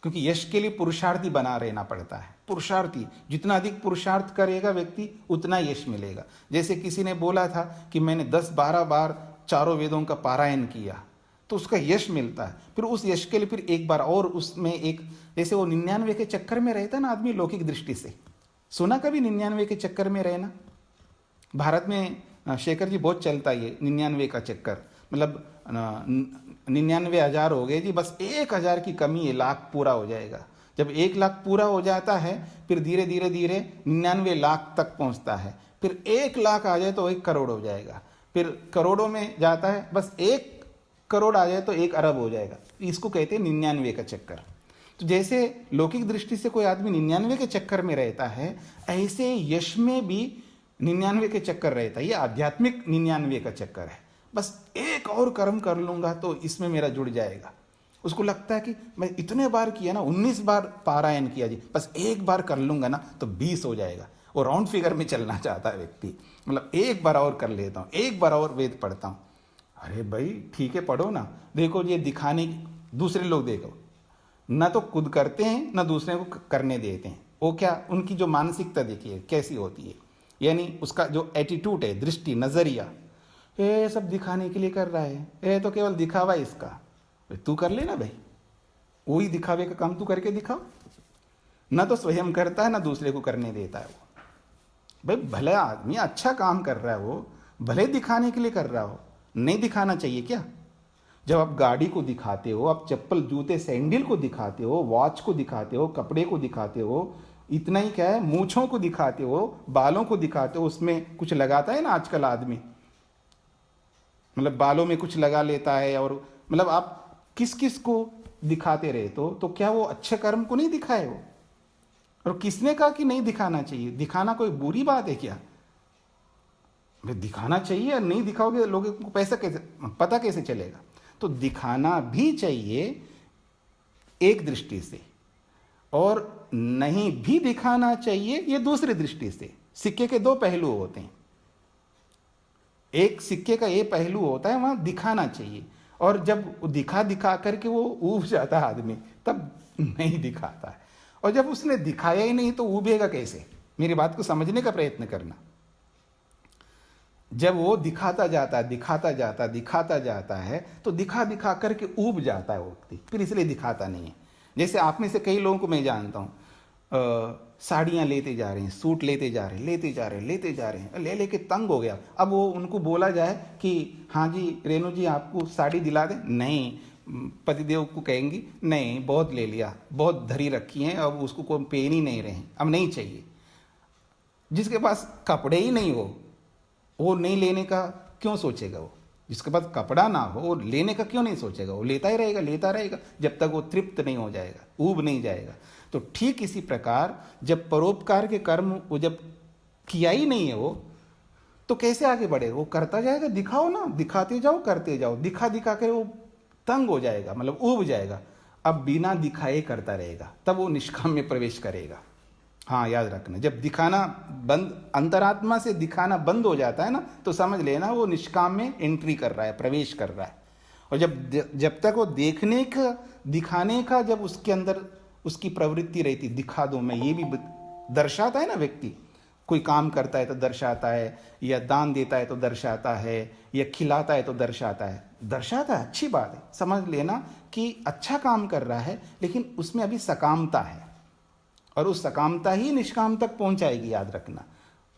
B: क्योंकि यश के लिए पुरुषार्थी बना रहना पड़ता है। पुरुषार्थी, जितना अधिक पुरुषार्थ करेगा व्यक्ति उतना यश मिलेगा। जैसे किसी ने बोला था कि मैंने 10-12 बार चारों वेदों का पारायण किया, तो उसका यश मिलता है। फिर उस यश के लिए फिर एक बार और उसमें एक, जैसे वो 99 के चक्कर में रहता ना आदमी लौकिक दृष्टि से। सुना कभी 99 के चक्कर में रहना? भारत में शेखर जी बहुत चलता है ये 99 का चक्कर। मतलब 99,000 हो गए जी, बस 1,000 की कमी है, लाख पूरा हो जाएगा। जब 1 लाख पूरा हो जाता है फिर धीरे धीरे धीरे 99 लाख तक पहुंचता है, फिर 1 लाख आ जाए तो 1 करोड़ हो जाएगा, फिर करोड़ों में जाता है, बस 1 करोड़ आ जाए तो 1 अरब हो जाएगा। इसको कहते हैं 99 का चक्कर। तो जैसे लौकिक दृष्टि से कोई आदमी 99 के चक्कर में रहता है, ऐसे यश में भी 99 के चक्कर रहता है। ये आध्यात्मिक 99 का चक्कर है। बस 1 और कर्म कर लूंगा तो इसमें मेरा जुड़ जाएगा। उसको लगता है कि मैं इतने बार किया ना, 19 बार पारायण किया जी, बस 1 बार कर लूंगा ना तो 20 हो जाएगा। वो राउंड फिगर में चलना चाहता है व्यक्ति, मतलब 1 बार और कर लेता हूँ, 1 बार और वेद पढ़ता हूँ। अरे भाई ठीक है, पढ़ो ना। देखो ये दिखाने, दूसरे लोग देखो ना तो खुद करते हैं ना दूसरे को करने देते हैं। वो क्या, उनकी जो मानसिकता देखिए कैसी होती है, यानी उसका जो एटीट्यूड है, दृष्टि, नजरिया, ये सब दिखाने के लिए कर रहा है, ये तो केवल दिखावा है इसका। तू कर लेना भाई, वही दिखावे का काम तू करके दिखाओ। ना तो स्वयं करता है ना दूसरे को करने देता है। वो भाई भले आदमी अच्छा काम कर रहा है, वो भले दिखाने के लिए कर रहा हो, नहीं दिखाना चाहिए क्या? जब आप गाड़ी को दिखाते हो, आप चप्पल, जूते, सैंडल को दिखाते हो, वॉच को दिखाते हो, कपड़े को दिखाते हो, इतना ही क्या है, मूछों को दिखाते हो, बालों को दिखाते हो, उसमें कुछ लगाता है ना आजकल आदमी, मतलब बालों में कुछ लगा लेता है, और मतलब आप किस किस को दिखाते रहे तो क्या वो अच्छे कर्म को नहीं दिखाए वो? और किसने कहा कि नहीं दिखाना चाहिए? दिखाना कोई बुरी बात है क्या? दिखाना चाहिए, नहीं दिखाओगे लोगों को पैसा कैसे, पता कैसे चलेगा? तो दिखाना भी चाहिए एक दृष्टि से, और नहीं भी दिखाना चाहिए ये दूसरी दृष्टि से। सिक्के के 2 पहलू होते हैं। एक सिक्के का ये पहलू होता है, वहां दिखाना चाहिए, और जब दिखा दिखा करके वो ऊब जाता है आदमी, तब नहीं दिखाता है। और जब उसने दिखाया ही नहीं तो ऊबेगा कैसे? मेरी बात को समझने का प्रयत्न करना। जब वो दिखाता जाता है, दिखाता जाता, दिखाता जाता है, तो दिखा दिखा करके ऊब जाता है वो व्यक्ति, फिर इसलिए दिखाता नहीं है। जैसे आप में से कई लोगों को मैं जानता हूँ, साड़ियाँ लेते जा रहे हैं, सूट लेते जा रहे हैं, लेते जा रहे हैं, लेते जा रहे हैं, ले लेके तंग हो गया। अब वो उनको बोला जाए कि हाँ जी रेणु जी आपको साड़ी दिला दें, नहीं, पतिदेव को कहेंगी नहीं बहुत ले लिया, बहुत धरी रखी हैं, अब उसको कोई पहन ही नहीं रहे हैं, अब नहीं चाहिए। जिसके पास कपड़े ही नहीं हो वो नहीं लेने का क्यों सोचेगा? वो जिसके पास कपड़ा ना हो वो लेने का क्यों नहीं सोचेगा? वो लेता ही रहेगा, लेता रहेगा जब तक वो तृप्त नहीं हो जाएगा, ऊब नहीं जाएगा। तो ठीक इसी प्रकार जब परोपकार के कर्म वो जब किया ही नहीं है वो, तो कैसे आगे बढ़ेगा? वो करता जाएगा। दिखाओ ना, दिखाते जाओ, करते जाओ, दिखा दिखा कर वो तंग हो जाएगा, मतलब ऊब जाएगा। अब बिना दिखाए करता रहेगा, तब वो निष्काम में प्रवेश करेगा। हाँ याद रखना, जब दिखाना बंद, अंतरात्मा से दिखाना बंद हो जाता है ना, तो समझ लेना वो निष्काम में एंट्री कर रहा है, प्रवेश कर रहा है। और जब तक वो देखने का, दिखाने का जब उसके अंदर उसकी प्रवृत्ति रहती, दिखा दो मैं, ये भी दर्शाता है ना व्यक्ति। कोई काम करता है तो दर्शाता है, या दान देता है तो दर्शाता है, या खिलाता है तो दर्शाता है। दर्शाता है, अच्छी बात है, समझ लेना कि अच्छा काम कर रहा है, लेकिन उसमें अभी सकामता है, और उस सकामता ही निष्काम तक पहुंचाएगी। याद रखना,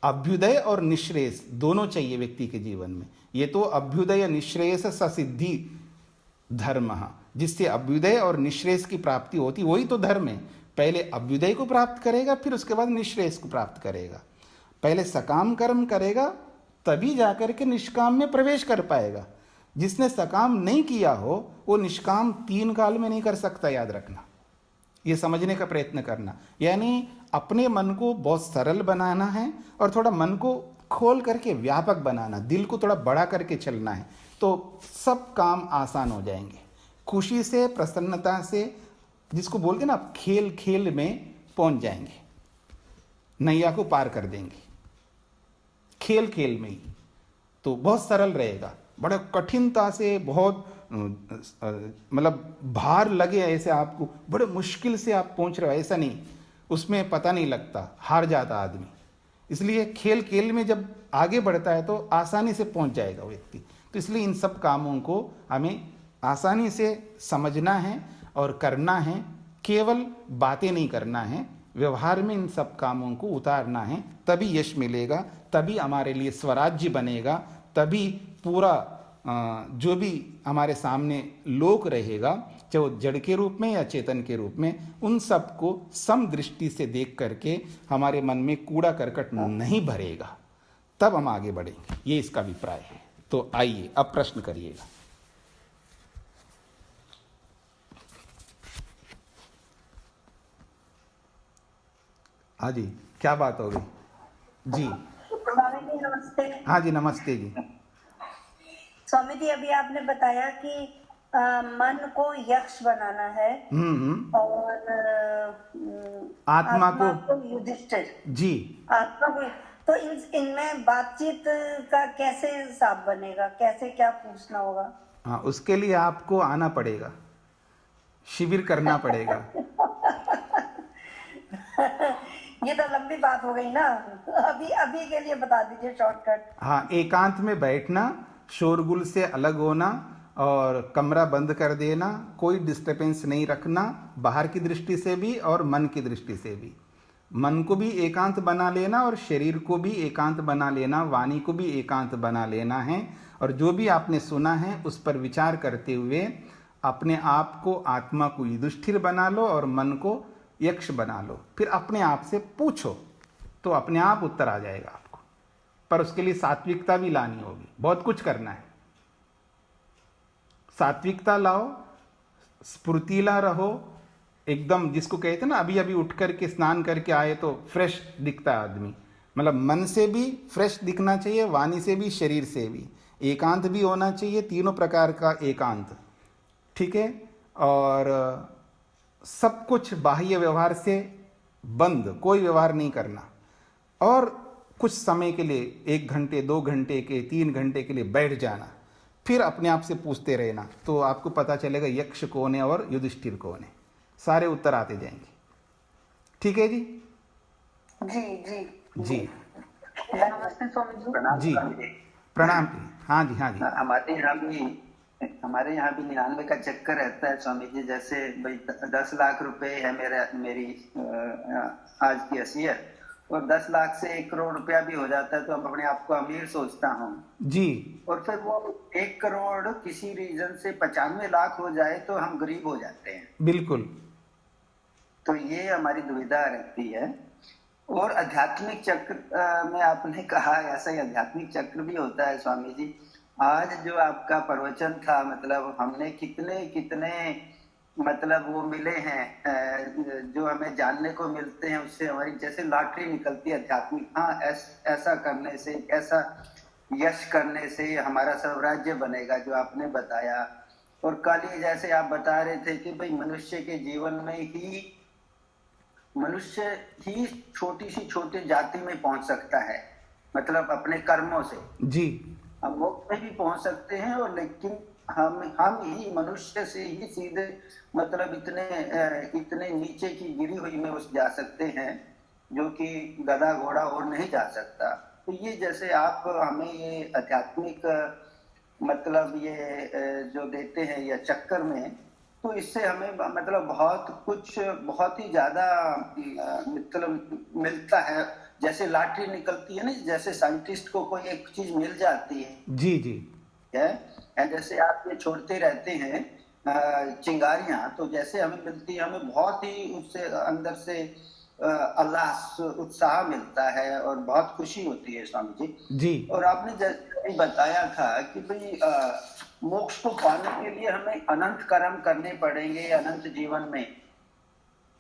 B: अभ्युदय और निश्रेयस दोनों चाहिए व्यक्ति के जीवन में। ये तो अभ्युदय निश्रेयस ससिद्धि धर्म, जिससे अभ्युदय और निश्रेयस की प्राप्ति होती, वही तो धर्म है। पहले अभ्युदय को प्राप्त करेगा, फिर उसके बाद निश्रेयस को प्राप्त करेगा। पहले सकाम कर्म करेगा, तभी जाकर के निष्काम में प्रवेश कर पाएगा। जिसने सकाम नहीं किया हो वो निष्काम 3 काल में नहीं कर सकता। याद रखना, ये समझने का प्रयत्न करना। यानी अपने मन को बहुत सरल बनाना है, और थोड़ा मन को खोल करके व्यापक बनाना, दिल को थोड़ा बड़ा करके चलना है, तो सब काम आसान हो जाएंगे। खुशी से, प्रसन्नता से, जिसको बोलते हैं ना, आप खेल खेल में पहुंच जाएंगे, नैया को पार कर देंगे खेल खेल में ही। तो बहुत सरल रहेगा। बड़े कठिनता से, बहुत मतलब भार लगे ऐसे आपको, बड़े मुश्किल से आप पहुंच रहे हो, ऐसा नहीं, उसमें पता नहीं लगता, हार जाता आदमी। इसलिए खेल खेल में जब आगे बढ़ता है तो आसानी से पहुंच जाएगा व्यक्ति। तो इसलिए इन सब कामों को हमें आसानी से समझना है और करना है, केवल बातें नहीं करना है, व्यवहार में इन सब कामों को उतारना है, तभी यश मिलेगा, तभी हमारे लिए स्वराज्य बनेगा, तभी पूरा जो भी हमारे सामने लोक रहेगा चाहे जड़ के रूप में या चेतन के रूप में, उन सबको सम दृष्टि से देख करके हमारे मन में कूड़ा करकट नहीं भरेगा, तब हम आगे बढ़ेंगे। ये इसका अभिप्राय है। तो आइए अब प्रश्न करिएगा। हाँ जी, क्या बात हो गई जी?
D: स्वामी जी नमस्ते।
B: हाँ जी, नमस्ते जी।
D: स्वामी जी, अभी आपने बताया कि मन को यक्ष बनाना है और
B: आत्मा को
D: युधिष्ठिर
B: जी।
D: आत्मा को, तो इनमें बातचीत का कैसे हिसाब बनेगा, कैसे क्या पूछना होगा?
B: हाँ, उसके लिए आपको आना पड़ेगा, शिविर करना पड़ेगा।
D: ये तो लंबी बात हो गई ना, अभी अभी के लिए बता दीजिए शॉर्टकट।
B: हाँ, एकांत में बैठना, शोरगुल से अलग होना और कमरा बंद कर देना, कोई डिस्टर्बेंस नहीं रखना, बाहर की दृष्टि से भी और मन की दृष्टि से भी। मन को भी एकांत बना लेना और शरीर को भी एकांत बना लेना, वाणी को भी एकांत बना लेना है। और जो भी आपने सुना है उस पर विचार करते हुए अपने आप को, आत्मा को युधिष्ठिर बना लो और मन को यक्ष बना लो। फिर अपने आप से पूछो तो अपने आप उत्तर आ जाएगा आपको। पर उसके लिए सात्विकता भी लानी होगी, बहुत कुछ करना है। सात्विकता लाओ, स्फूर्तिला रहो, एकदम जिसको कहते हैं ना, अभी अभी उठ करके स्नान करके आए तो फ्रेश दिखता है आदमी। मतलब मन से भी फ्रेश दिखना चाहिए, वाणी से भी, शरीर से भी। एकांत भी होना चाहिए, तीनों प्रकार का एकांत, ठीक है। और सब कुछ बाह्य व्यवहार से बंद, कोई व्यवहार नहीं करना। और कुछ समय के लिए 1 घंटे 2 घंटे के 3 घंटे के लिए बैठ जाना, फिर अपने आप से पूछते रहना, तो आपको पता चलेगा यक्ष कौन है और युधिष्ठिर कौन है। सारे उत्तर आते जाएंगे। ठीक है जी?
D: जी जी
B: जी
D: नमस्ते स्वामी जी।
B: जी, प्रणाम। हाँ जी, हाँ जी।
A: हमारे यहाँ भी 99 का चक्कर रहता है स्वामी जी। जैसे भाई 10 लाख रुपए है मेरी आज की हैसियत, और 10 लाख से 1 करोड़ रुपया भी हो जाता है तो हम अपने आप को अमीर सोचता हूँ
B: जी।
A: और फिर वो 1 करोड़ किसी रीजन से 95 लाख हो जाए तो हम गरीब हो जाते हैं।
B: बिल्कुल।
A: तो ये हमारी दुविधा रहती है। और आध्यात्मिक चक्र में आपने कहा, ऐसा ही आध्यात्मिक चक्र भी होता है स्वामी जी। आज जो आपका प्रवचन था, मतलब हमने कितने मतलब वो मिले हैं जो हमें जानने को मिलते हैं, उससे हमारी जैसे लॉटरी निकलती है आध्यात्मिक। हाँ, ऐसा करने से, ऐसा यश करने से हमारा साम्राज्य बनेगा, जो आपने बताया। और कल ही जैसे आप बता रहे थे कि भाई मनुष्य के जीवन में ही मनुष्य ही छोटी जाति में पहुंच सकता है, मतलब अपने कर्मों से।
B: जी,
A: हम मोक्ष में भी पहुंच सकते हैं, और लेकिन हम ही मनुष्य से ही सीधे मतलब इतने नीचे की गिरी हुई में उस जा सकते हैं जो कि गधा घोड़ा और नहीं जा सकता। तो ये जैसे आप हमें ये आध्यात्मिक मतलब ये जो देते हैं या चक्कर में, तो इससे हमें मतलब बहुत कुछ, बहुत ही ज्यादा मतलब मिलता है। जैसे लॉटरी निकलती है ना, जैसे साइंटिस्ट को कोई एक चीज मिल जाती है।
B: जी जी
A: है, जैसे आप ये छोड़ते रहते हैं चिंगारियां, तो जैसे हमें मिलती है, हमें बहुत ही उससे अंदर से अल्लाह उत्साह मिलता है और बहुत खुशी होती है स्वामी जी।
B: जी।
A: और आपने जैसे बताया था कि भाई मोक्ष को पाने के लिए हमें अनंत कर्म करने पड़ेंगे अनंत जीवन में।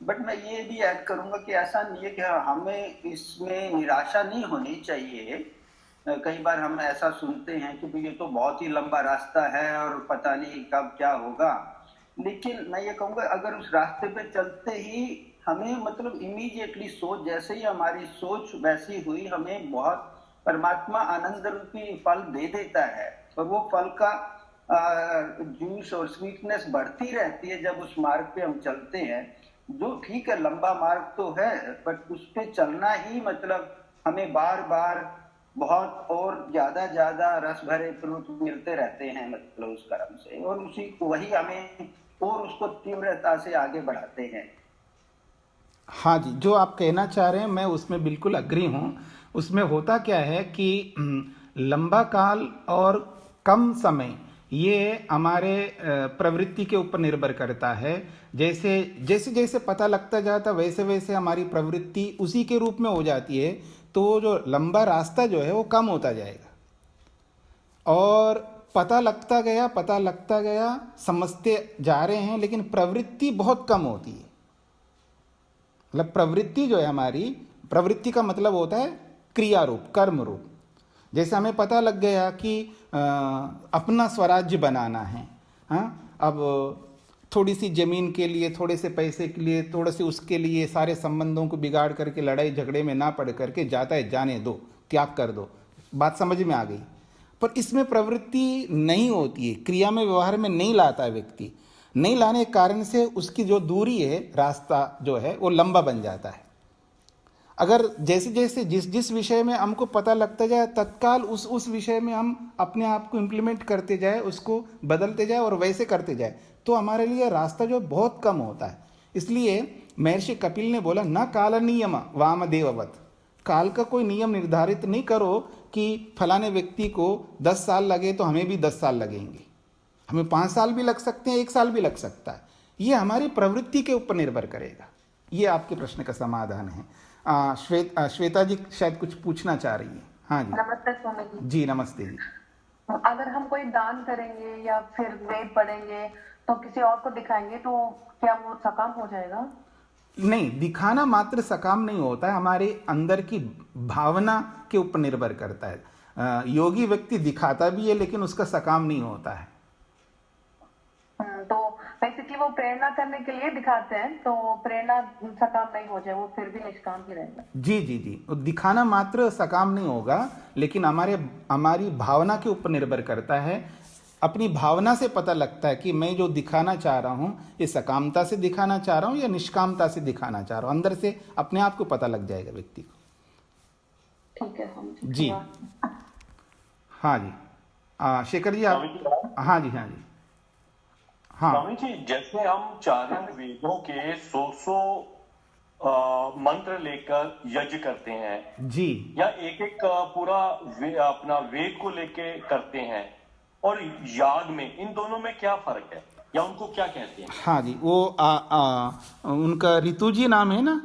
A: बट मैं ये भी ऐड करूंगा कि ऐसा नहीं है कि हमें इसमें निराशा नहीं होनी चाहिए। कई बार हम ऐसा सुनते हैं कि भाई ये तो बहुत ही लंबा रास्ता है और पता नहीं कब क्या होगा। लेकिन मैं ये कहूँगा, अगर उस रास्ते पे चलते ही हमें मतलब इमीडिएटली सोच, जैसे ही हमारी सोच वैसी हुई, हमें बहुत परमात्मा आनंद रूपी फल दे देता है। और वो फल का जूस और स्वीटनेस बढ़ती रहती है जब उस मार्ग पे हम चलते हैं। जो ठीक है, लंबा मार्ग तो है, बट उस पे चलना ही मतलब हमें बार बार बहुत और ज्यादा रस भरे फ्रूट मिलते रहते हैं, मतलब उस कर्म से, और वही हमें और उसको तीव्रता से आगे बढ़ाते हैं।
B: हाँ जी, जो आप कहना चाह रहे हैं मैं उसमें बिल्कुल अग्री हूँ। उसमें होता क्या है कि लंबा काल और कम समय, ये हमारे प्रवृत्ति के ऊपर निर्भर करता है। जैसे जैसे जैसे पता लगता जाता वैसे वैसे हमारी प्रवृत्ति उसी के रूप में हो जाती है, तो जो लंबा रास्ता जो है वो कम होता जाएगा। और पता लगता गया, समझते जा रहे हैं, लेकिन प्रवृत्ति बहुत कम होती है। मतलब प्रवृत्ति जो है हमारी, प्रवृत्ति का मतलब होता है क्रिया रूप, कर्म रूप। जैसे हमें पता लग गया कि अपना स्वराज्य बनाना है, हाँ, अब थोड़ी सी जमीन के लिए, थोड़े से पैसे के लिए, थोड़े से उसके लिए सारे संबंधों को बिगाड़ करके लड़ाई झगड़े में ना पड़ करके जाता है, जाने दो, त्याग कर दो। बात समझ में आ गई। पर इसमें प्रवृत्ति नहीं होती है, क्रिया में, व्यवहार में नहीं लाता है व्यक्ति। नहीं लाने के कारण से उसकी जो दूरी है, रास्ता जो है वो लंबा बन जाता है। अगर जैसे जैसे जिस विषय में हमको पता लगता जाए, तत्काल उस विषय में हम अपने आप को इम्प्लीमेंट करते जाए, उसको बदलते जाए और वैसे करते जाए, तो हमारे लिए रास्ता जो बहुत कम होता है। इसलिए महर्षि कपिल ने बोला, न काल नियम वामदेववत। काल का कोई नियम निर्धारित नहीं करो कि फलाने व्यक्ति को 10 साल लगे तो हमें भी 10 साल लगेंगे, हमें 5 साल भी लग सकते हैं, 1 साल भी लग सकता है। ये हमारी प्रवृत्ति के ऊपर निर्भर करेगा। ये आपके प्रश्न का समाधान है। श्वेता जी शायद कुछ पूछना चाह रही है। हाँ जी,
E: नमस्ते स्वामी जी।
B: जी नमस्ते जी।
E: अगर हम कोई दान करेंगे या फिर वेद पढ़ेंगे तो किसी और को दिखाएंगे तो क्या वो सकाम हो जाएगा?
B: नहीं, दिखाना मात्र सकाम नहीं होता है, हमारे अंदर की भावना के ऊपर निर्भर करता है। योगी व्यक्ति दिखाता भी है लेकिन उसका सकाम नहीं होता है।
E: तो बेसिकली वो प्रेरणा करने के लिए दिखाते हैं, तो प्रेरणा सकाम नहीं हो जाए, वो फिर भी निष्काम ही रहेगा।
B: जी जी जी, दिखाना मात्र सकाम नहीं होगा, लेकिन हमारी भावना के ऊपर निर्भर करता है। अपनी भावना से पता लगता है कि मैं जो दिखाना चाह रहा हूँ ये सकामता से दिखाना चाह रहा हूँ या निष्कामता से दिखाना चाह रहा हूँ। अंदर से अपने आप को पता लग जाएगा व्यक्ति को।
E: ठीक है
B: जी। हाँ जी, शेखर जी आप। हाँ जी, हाँ जी, हाँ
F: स्वामी जी, जैसे हम चारों वेदों के 100 मंत्र लेकर यज्ञ करते हैं
B: जी,
F: या एक पूरा अपना वेद को लेके करते हैं, और याग में, इन दोनों में क्या फर्क है या उनको क्या कहते हैं?
B: हाँ जी, वो उनका ऋतु जी नाम है ना?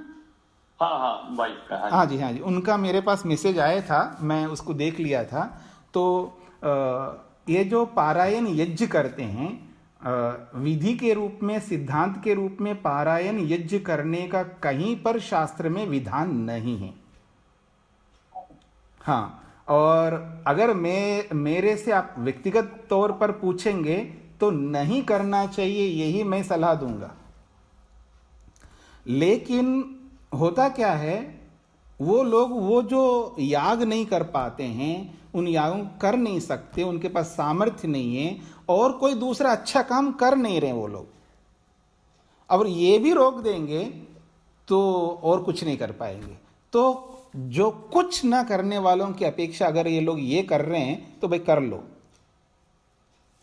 F: हाँ, वाइफ का।
B: हाँ जी, हाँ जी, उनका मेरे पास मैसेज आया था, मैं उसको देख लिया था। तो ये जो पारायण यज्ञ करते हैं, विधि के रूप में, सिद्धांत के रूप में पारायण यज्ञ करने का कहीं पर शास्त्र में विधान नहीं है। हाँ, और अगर मेरे से आप व्यक्तिगत तौर पर पूछेंगे तो नहीं करना चाहिए, यही मैं सलाह दूंगा। लेकिन होता क्या है, वो लोग वो जो याग नहीं कर पाते हैं, उन यागों को कर नहीं सकते, उनके पास सामर्थ्य नहीं है और कोई दूसरा अच्छा काम कर नहीं रहे वो लोग, और ये भी रोक देंगे तो और कुछ नहीं कर पाएंगे। तो जो कुछ ना करने वालों की अपेक्षा अगर ये लोग ये कर रहे हैं तो भाई कर लो।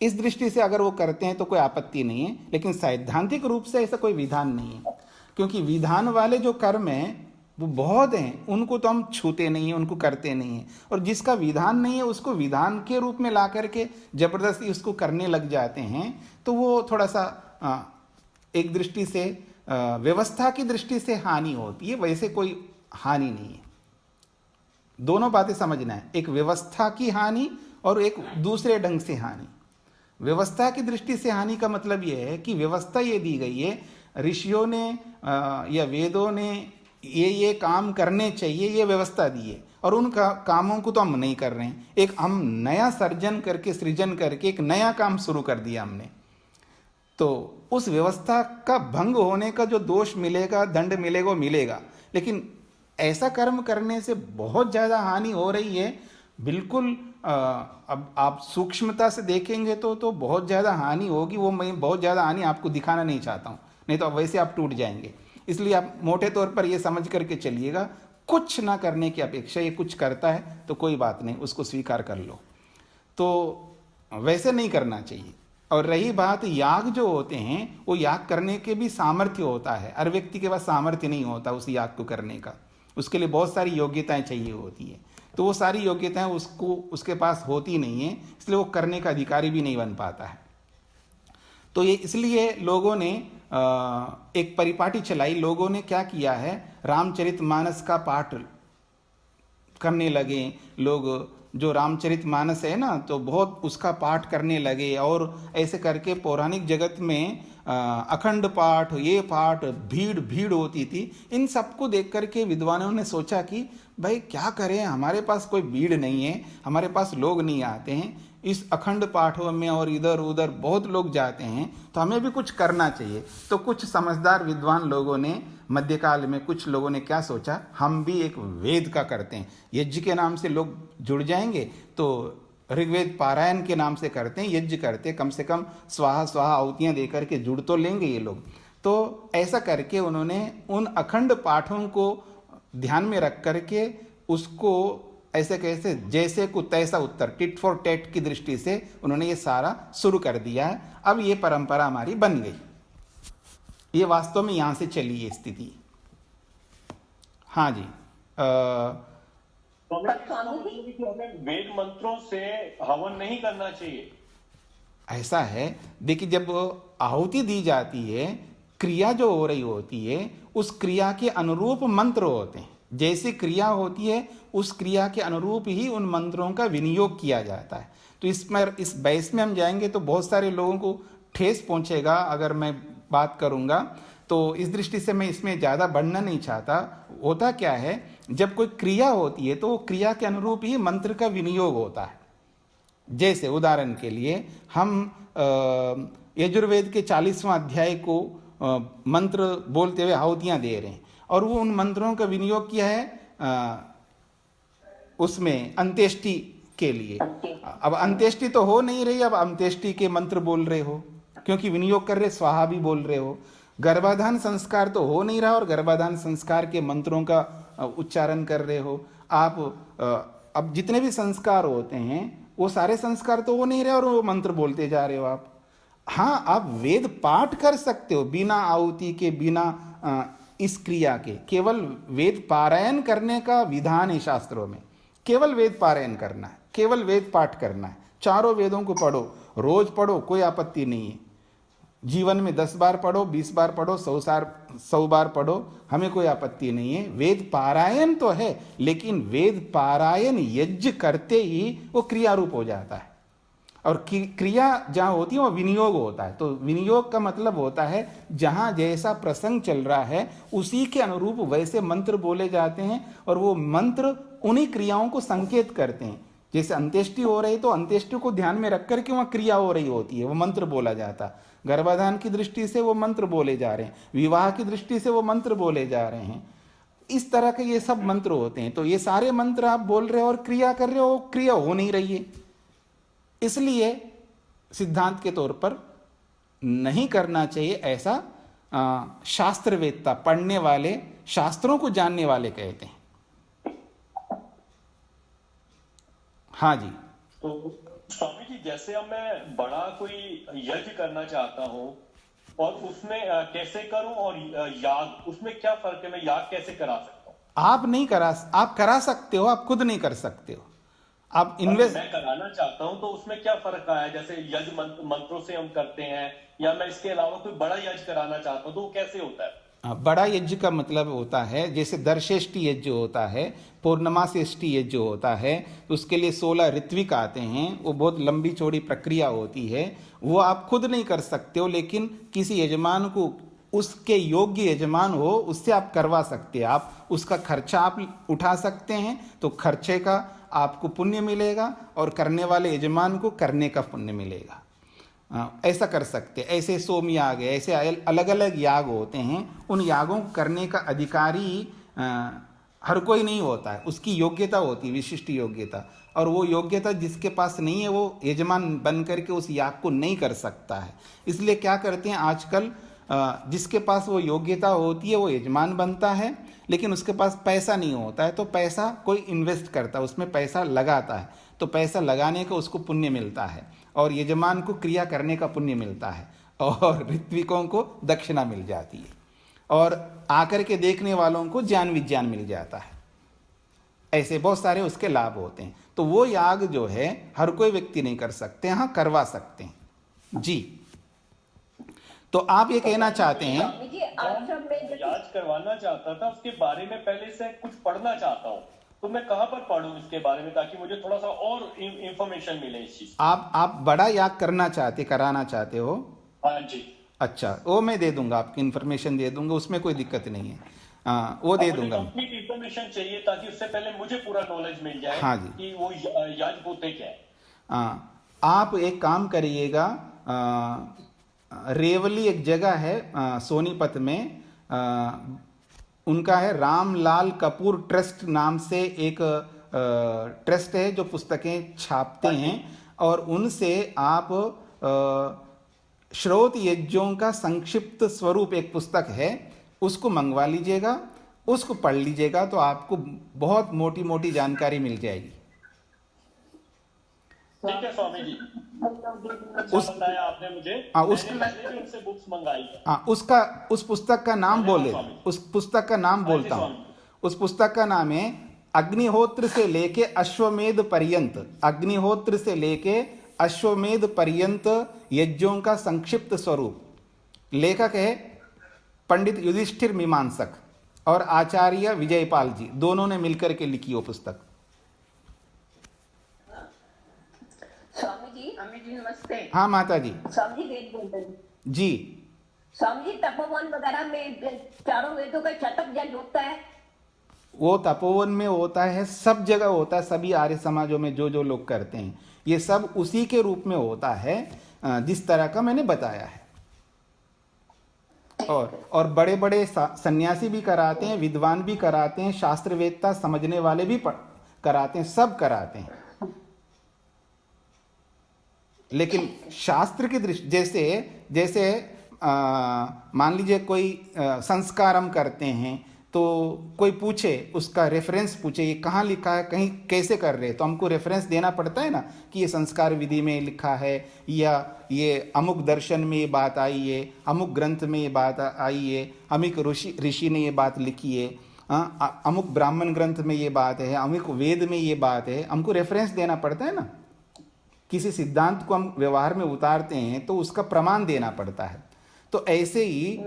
B: इस दृष्टि से अगर वो करते हैं तो कोई आपत्ति नहीं है, लेकिन सैद्धांतिक रूप से ऐसा कोई विधान नहीं है, क्योंकि विधान वाले जो कर्म हैं वो बहुत हैं, उनको तो हम छूते नहीं हैं, उनको करते नहीं हैं। और जिसका विधान नहीं है उसको विधान के रूप में ला करके जबरदस्ती उसको करने लग जाते हैं, तो वो थोड़ा सा एक दृष्टि से व्यवस्था की दृष्टि से हानि होती है, वैसे कोई हानि नहीं है। दोनों बातें समझना है, एक व्यवस्था की हानि और एक दूसरे ढंग से हानि। व्यवस्था की दृष्टि से हानि का मतलब यह है कि व्यवस्था ये दी गई है, ऋषियों ने या वेदों ने ये काम करने चाहिए, ये व्यवस्था दी है, और उन कामों को तो हम नहीं कर रहे हैं। एक हम नया सृजन करके एक नया काम शुरू कर दिया हमने, तो उस व्यवस्था का भंग होने का जो दोष मिलेगा, दंड मिलेगा, वो मिलेगा। लेकिन ऐसा कर्म करने से बहुत ज़्यादा हानि हो रही है, बिल्कुल। अब आप सूक्ष्मता से देखेंगे तो बहुत ज़्यादा हानि होगी। वो मैं बहुत ज़्यादा हानि आपको दिखाना नहीं चाहता हूँ, नहीं तो वैसे आप टूट जाएंगे। इसलिए आप मोटे तौर पर ये समझ करके चलिएगा, कुछ ना करने की अपेक्षा ये कुछ करता है तो कोई बात नहीं, उसको स्वीकार कर लो। तो वैसे नहीं करना चाहिए। और रही बात याग जो होते हैं, वो याग करने के भी सामर्थ्य होता है, हर व्यक्ति के पास सामर्थ्य नहीं होता उस याग को करने का, उसके लिए बहुत सारी योग्यताएं चाहिए होती है। तो वो सारी योग्यताएं उसको उसके पास होती नहीं है, इसलिए वो करने का अधिकारी भी नहीं बन पाता है। तो ये इसलिए लोगों ने एक परिपाटी चलाई। लोगों ने क्या किया है, रामचरितमानस का पाठ करने लगे लोग। जो रामचरितमानस है ना, तो बहुत उसका पाठ करने लगे, और ऐसे करके पौराणिक जगत में अखंड पाठ, ये पाठ, भीड़ भीड़ होती थी। इन सबको देख करके विद्वानों ने सोचा कि भाई क्या करें, हमारे पास कोई भीड़ नहीं है, हमारे पास लोग नहीं आते हैं इस अखंड पाठों में, और इधर उधर बहुत लोग जाते हैं, तो हमें भी कुछ करना चाहिए। तो कुछ समझदार विद्वान लोगों ने मध्यकाल में, कुछ लोगों ने क्या सोचा, हम भी एक वेद का करते हैं। यज्ञ के नाम से लोग जुड़ जाएंगे, तो ऋग्वेद पारायण के नाम से करते हैं, यज्ञ करते, कम से कम स्वाहा स्वाहा आहुतियाँ दे करके जुड़ तो लेंगे ये लोग। तो ऐसा करके उन्होंने उन अखंड पाठों को ध्यान में रख करके उसको ऐसे कैसे जैसे को तैसा उत्तर, टिट फॉर टेट की दृष्टि से उन्होंने ये सारा शुरू कर दिया है। अब ये परंपरा हमारी बन गई। ये वास्तव में यहाँ से चली ये स्थिति। हाँ जी।
F: तो हमें वेद मंत्रों से हवन नहीं करना चाहिए।
B: ऐसा है, देखिए, जब आहुति दी जाती है, क्रिया जो हो रही होती है, उस क्रिया के अनुरूप मंत्र होते हैं। जैसी क्रिया होती है उस क्रिया के अनुरूप ही उन मंत्रों का विनियोग किया जाता है। तो इस बहस में हम जाएंगे तो बहुत सारे लोगों को ठेस पहुंचेगा अगर मैं बात करूंगा, तो इस दृष्टि से मैं इसमें ज़्यादा बढ़ना नहीं चाहता। होता क्या है, जब कोई क्रिया होती है तो वो क्रिया के अनुरूप ही मंत्र का विनियोग होता है। जैसे उदाहरण के लिए हम यजुर्वेद के 40वां अध्याय को मंत्र बोलते हुए आहुतियाँ दे रहे हैं, और वो उन मंत्रों का विनियोग किया है उसमें अंत्येष्टि के लिए। अब अंत्येष्टि तो हो नहीं रही, अब अंत्येष्टि के मंत्र बोल रहे हो, क्योंकि विनियोग कर रहे, स्वाहा भी बोल रहे हो। गर्भाधान संस्कार तो हो नहीं रहा, और गर्भाधान संस्कार के मंत्रों का उच्चारण कर रहे हो आप। अब जितने भी संस्कार होते हैं वो सारे संस्कार तो हो नहीं रहे, और वो मंत्र बोलते जा रहे हो आप। हाँ, आप वेद पाठ कर सकते हो बिना आहुति के, बिना इस क्रिया के। केवल वेद पारायण करने का विधान है शास्त्रों में। केवल वेद पारायण करना है, केवल वेद पाठ करना है। चारों वेदों को पढ़ो, रोज पढ़ो, कोई आपत्ति नहीं है। जीवन में 10 बार पढ़ो, 20 बार पढ़ो, 100 बार पढ़ो, हमें कोई आपत्ति नहीं है। वेद पारायण तो है, लेकिन वेद पारायण यज्ञ करते ही वो क्रिया रूप हो जाता है। और क्रिया जहाँ होती है वो विनियोग होता है। तो विनियोग का मतलब होता है जहाँ जैसा प्रसंग चल रहा है उसी के अनुरूप वैसे मंत्र बोले जाते हैं, और वो मंत्र उन्हीं क्रियाओं को संकेत करते हैं। जैसे अंत्येष्टि हो रही तो अंत्येष्टि को ध्यान में रख करके वहाँ क्रिया हो रही होती है, वो मंत्र बोला जाता है। गर्भाधान की दृष्टि से वो मंत्र बोले जा रहे हैं, विवाह की दृष्टि से वो मंत्र बोले जा रहे हैं। इस तरह के ये सब मंत्र होते हैं। तो ये सारे मंत्र आप बोल रहे हो और क्रिया कर रहे हो, क्रिया हो नहीं रही है। इसलिए सिद्धांत के तौर पर नहीं करना चाहिए ऐसा। शास्त्रवेत्ता, पढ़ने वाले, शास्त्रों को जानने वाले कहते हैं। हाँ जी।
F: तो स्वामी जी, जैसे अब मैं बड़ा कोई यज्ञ करना चाहता हूँ और उसमें कैसे करूं, और याग, उसमें क्या फर्क है? मैं याग कैसे करा सकता हूँ?
B: आप करा सकते हो, आप खुद नहीं कर सकते हो। आप इन्वेस्ट,
F: मैं कराना चाहता हूं तो उसमें क्या फर्क आया? जैसे यज्ञ मंत्रों से हम करते हैं, या मैं इसके अलावा कोई बड़ा यज्ञ कराना चाहता हूं तो वो कैसे होता है?
B: बड़ा यज्ञ का मतलब होता है, जैसे दर्शेष्टि यज्ञ होता है, पूर्णमासेष्टि यज्ञ होता है, तो उसके लिए 16 ऋत्विक आते हैं। वो बहुत लंबी चौड़ी प्रक्रिया होती है। वो आप खुद नहीं कर सकते हो, लेकिन किसी यजमान को, उसके योग्य यजमान हो, उससे आप करवा सकते हैं। आप उसका खर्चा आप उठा सकते हैं, तो खर्चे का आपको पुण्य मिलेगा, और करने वाले यजमान को करने का पुण्य मिलेगा। ऐसा कर सकते। ऐसे सोम याग है, ऐसे अलग अलग याग होते हैं। उन यागों को करने का अधिकारी हर कोई नहीं होता है, उसकी योग्यता होती है, विशिष्ट योग्यता। और वो योग्यता जिसके पास नहीं है वो यजमान बन करके उस याग को नहीं कर सकता है। इसलिए क्या करते हैं आजकल, जिसके पास वो योग्यता होती है वो यजमान बनता है, लेकिन उसके पास पैसा नहीं होता है, तो पैसा कोई इन्वेस्ट करता है, उसमें पैसा लगाता है, तो पैसा लगाने का उसको पुण्य मिलता है, और यजमान को क्रिया करने का पुण्य मिलता है, और ऋत्विकों को दक्षिणा मिल जाती है, और आकर के देखने वालों को ज्ञान विज्ञान मिल जाता है। ऐसे बहुत सारे उसके लाभ होते हैं। तो वो याग जो है हर कोई व्यक्ति नहीं कर सकते, हाँ करवा सकते हैं जी। तो आप ये कहना चाहते हैं,
C: स्वामी जी आश्रम में जैसे
F: याद करवाना चाहता था, उसके बारे में पहले से कुछ पढ़ना चाहता हूँ, तो मैं कहाँ पर पढूं इसके बारे में, ताकि मुझे थोड़ा सा और इंफॉर्मेशन मिले इस चीज।
B: आप बड़ा याग कराना चाहते हो?
F: हाँ जी।
B: अच्छा, वो मैं दे दूंगा, आपकी इन्फॉर्मेशन दे दूंगा, उसमें कोई दिक्कत नहीं है। वो दे दूंगा।
F: कंप्लीट इंफॉर्मेशन चाहिए ताकि उससे पहले मुझे पूरा नॉलेज मिल जाए।
B: हाँ जी।
F: कि वो याद होते क्या है।
B: आप एक काम करिएगा, रेवली एक जगह है सोनीपत में, उनका है रामलाल कपूर ट्रस्ट नाम से एक ट्रस्ट है जो पुस्तकें छापते हैं, और उनसे आप श्रोत यज्ञों का संक्षिप्त स्वरूप एक पुस्तक है, उसको मंगवा लीजिएगा, उसको पढ़ लीजिएगा, तो आपको बहुत मोटी मोटी जानकारी मिल जाएगी।
F: ठीक है स्वामी जी, अच्छा बताया आपने मुझे। मैंने पहले भी उनसे बुक्स मंगाई है।
B: उस पुस्तक का नाम बोले, उस पुस्तक का नाम बोलता हूँ। उस पुस्तक का नाम है अग्निहोत्र से लेके अश्वमेध पर्यंत, अग्निहोत्र से लेके अश्वमेध पर्यंत यज्ञों का संक्षिप्त स्वरूप। लेखक है पंडित युधिष्ठिर मीमांसक और आचार्य विजयपाल जी, दोनों ने मिलकर के लिखी वो पुस्तक।
C: स्वामी जी नमस्ते।
B: हाँ माता जी।
C: स्वामी जी वेद बोलते हैं
B: जी।
C: स्वामी जी तपोवन वगैरह में चारों वेदों का शतक जल होता है?
B: वो तपोवन में होता है, सब जगह होता है, सभी आर्य समाजों में जो जो लोग करते हैं ये सब उसी के रूप में होता है जिस तरह का मैंने बताया है। और बड़े बड़े सन्यासी भी कराते हैं, विद्वान भी कराते हैं, शास्त्र वेदता समझने वाले भी कराते हैं, सब कराते हैं। लेकिन शास्त्र की दृष्टि जैसे मान लीजिए कोई संस्कार हम करते हैं, तो कोई पूछे, उसका रेफरेंस पूछे, ये कहाँ लिखा है, कहीं कैसे कर रहे हैं, तो हमको रेफरेंस देना पड़ता है ना कि ये संस्कार विधि में लिखा है, या ये अमुक दर्शन में ये बात आई है, अमुक ग्रंथ में ये बात आई है, अमुक ऋषि ने ये बात लिखी है, अमुक ब्राह्मण ग्रंथ में ये बात है, अमुक वेद में ये बात है, हमको रेफरेंस देना पड़ता है ना। किसी सिद्धांत को हम व्यवहार में उतारते हैं तो उसका प्रमाण देना पड़ता है। तो ऐसे ही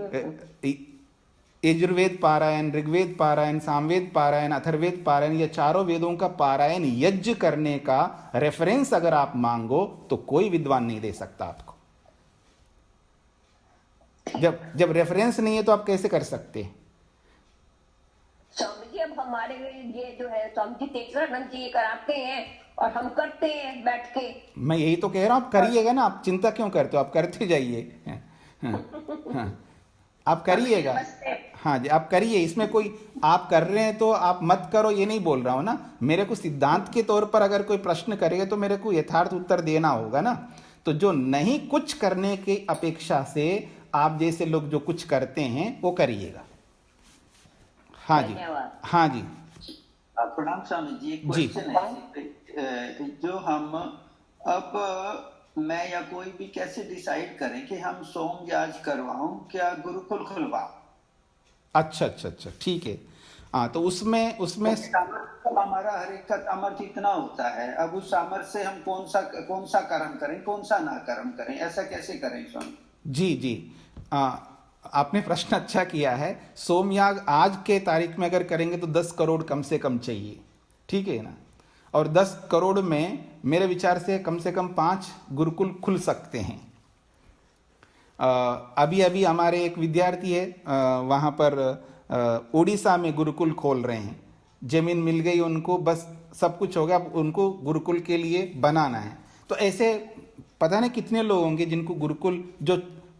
B: यजुर्वेद पारायण, ऋग्वेद पारायण, सामवेद पारायण, अथर्वेद पारायण, ये चारों वेदों का पारायण यज्ञ करने का रेफरेंस अगर आप मांगो तो कोई विद्वान नहीं दे सकता आपको। जब रेफरेंस नहीं है तो आप कैसे कर सकते?
C: स्वामी जी अब हमारे ये जो है स्वामी जी तेजरानंद जी कराते हैं और हम करते हैं बैठ के। मैं
B: यही तो कह रहा हूँ, आप करिएगा ना, आप चिंता क्यों करते हो, आप करते जाइए। आप करिएगा। हाँ जी, आप करिए, इसमें कोई आप कर रहे हैं तो आप मत करो ये नहीं बोल रहा हूँ ना। मेरे को सिद्धांत के तौर पर अगर कोई प्रश्न करेगा तो मेरे को यथार्थ उत्तर देना होगा ना। तो जो नहीं कुछ करने की अपेक्षा से आप जैसे लोग जो कुछ करते हैं वो करिएगा। हाँ जी, हाँ जी।
A: प्रणाम स्वामी जी, एक क्वेश्चन है जो हम अब मैं या कोई भी कैसे डिसाइड करें कि हम सोम याज करवाऊं क्या गुरुकुल खुलवाऊं?
B: अच्छा, ठीक है। हाँ, तो उसमें
A: हमारा हर एक का सामर्थ्य इतना होता है, अब उस सामर्थ्य से हम कौन सा कर्म करें, कौन सा ना कर्म करें, ऐसा कैसे करें स्वामी?
B: जी, आपने प्रश्न अच्छा किया है। सोमयाग आज के तारीख में अगर करेंगे तो 10 करोड़ कम से कम चाहिए, ठीक है ना। और 10 करोड़ में मेरे विचार से कम 5 गुरुकुल खुल सकते हैं। अभी हमारे एक विद्यार्थी है वहाँ पर उड़ीसा में गुरुकुल खोल रहे हैं। जमीन मिल गई उनको, बस सब कुछ हो गया, अब उनको गुरुकुल के लिए बनाना है। तो ऐसे पता नहीं कितने लोग होंगे जिनको गुरुकुल जो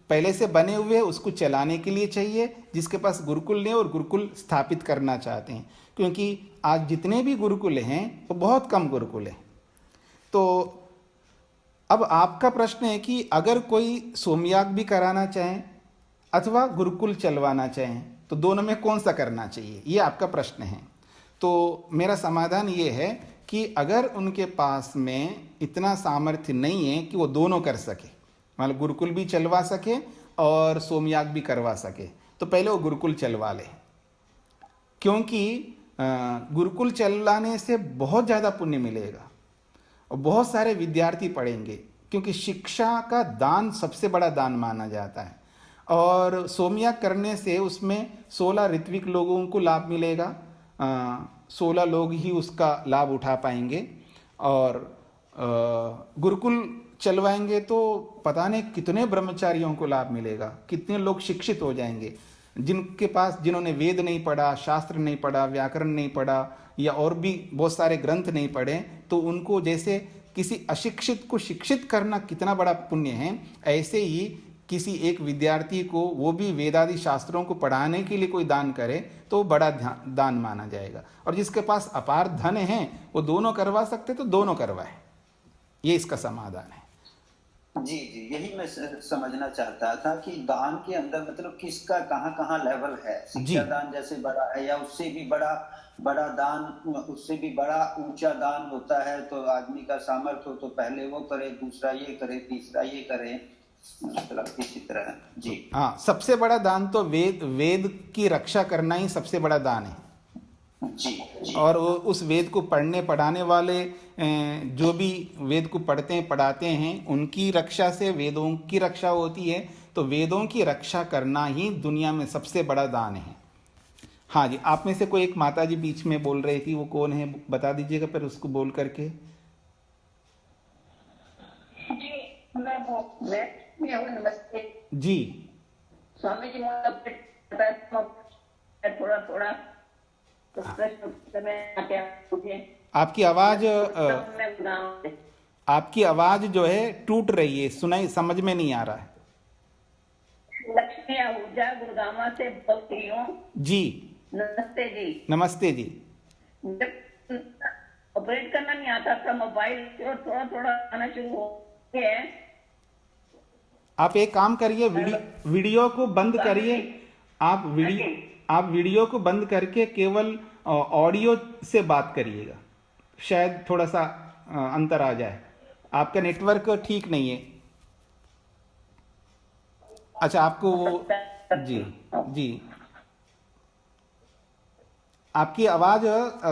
B: पहले से बने हुए हैं उसको चलाने के लिए चाहिए, जिसके पास गुरुकुल नहीं और गुरुकुल स्थापित करना चाहते हैं। क्योंकि आज जितने भी गुरुकुल हैं वो बहुत कम गुरुकुल हैं। तो अब आपका प्रश्न है कि अगर कोई सोमयाग भी कराना चाहें अथवा गुरुकुल चलवाना चाहें तो दोनों में कौन सा करना चाहिए, ये आपका प्रश्न है। तो मेरा समाधान ये है कि अगर उनके पास में इतना सामर्थ्य नहीं है कि वो दोनों कर सके, मतलब गुरुकुल भी चलवा सके और सोमयाग भी करवा सके, तो पहले वो गुरुकुल चलवा ले। क्योंकि गुरुकुल चलाने से बहुत ज़्यादा पुण्य मिलेगा और बहुत सारे विद्यार्थी पढ़ेंगे, क्योंकि शिक्षा का दान सबसे बड़ा दान माना जाता है। और सोमयाग करने से उसमें 16 ऋत्विक लोगों को लाभ मिलेगा, 16 लोग ही उसका लाभ उठा पाएंगे। और गुरुकुल चलवाएंगे तो पता नहीं कितने ब्रह्मचारियों को लाभ मिलेगा, कितने लोग शिक्षित हो जाएंगे। जिन्होंने वेद नहीं पढ़ा, शास्त्र नहीं पढ़ा, व्याकरण नहीं पढ़ा या और भी बहुत सारे ग्रंथ नहीं पढ़े, तो उनको जैसे किसी अशिक्षित को शिक्षित करना कितना बड़ा पुण्य है, ऐसे ही किसी एक विद्यार्थी को, वो भी वेदादि शास्त्रों को पढ़ाने के लिए कोई दान करे तो बड़ा दान माना जाएगा। और जिसके पास अपार धन है वो दोनों करवा सकते तो दोनों करवाए, ये इसका समाधान है।
A: जी जी, यही मैं समझना चाहता था कि दान के अंदर मतलब किसका कहाँ कहाँ लेवल है। शिक्षा दान जैसे बड़ा है या उससे भी बड़ा दान, उससे भी बड़ा ऊंचा दान होता है, तो आदमी का सामर्थ्य हो तो पहले वो करे, दूसरा ये करे, तीसरा ये करे, मतलब इसी तरह। जी
B: हाँ, सबसे बड़ा दान तो वेद की रक्षा करना ही सबसे बड़ा दान है।
A: जी।
B: और उस वेद को पढ़ने पढ़ाने वाले जो भी वेद को पढ़ते हैं पढ़ाते हैं, उनकी रक्षा से वेदों की रक्षा होती है। तो वेदों की रक्षा करना ही दुनिया में सबसे बड़ा दान है। हाँ जी, आप में से कोई एक माता जी बीच में बोल रही थी, वो कौन है बता दीजिएगा फिर उसको बोल करके।
C: नमस्ते
B: जी
C: स्वामी जी, थोड़ा
B: आपकी आवाज जो है टूट रही है, सुनाई समझ में नहीं आ रहा है।
C: लक्ष्मी आहूजा गुड़गांव से बोल रही हूँ।
B: जी
C: नमस्ते जी।
B: नमस्ते जी।
C: जब ऑपरेट करना नहीं आता था मोबाइल, थोड़ा थोड़ा आना शुरू हो गया है।
B: आप एक काम करिए, वीडियो को बंद करिए। आप वीडियो को बंद करके केवल ऑडियो से बात करिएगा, शायद थोड़ा सा अंतर आ जाए। आपका नेटवर्क ठीक नहीं है। अच्छा, आपको वो जी आपकी आवाज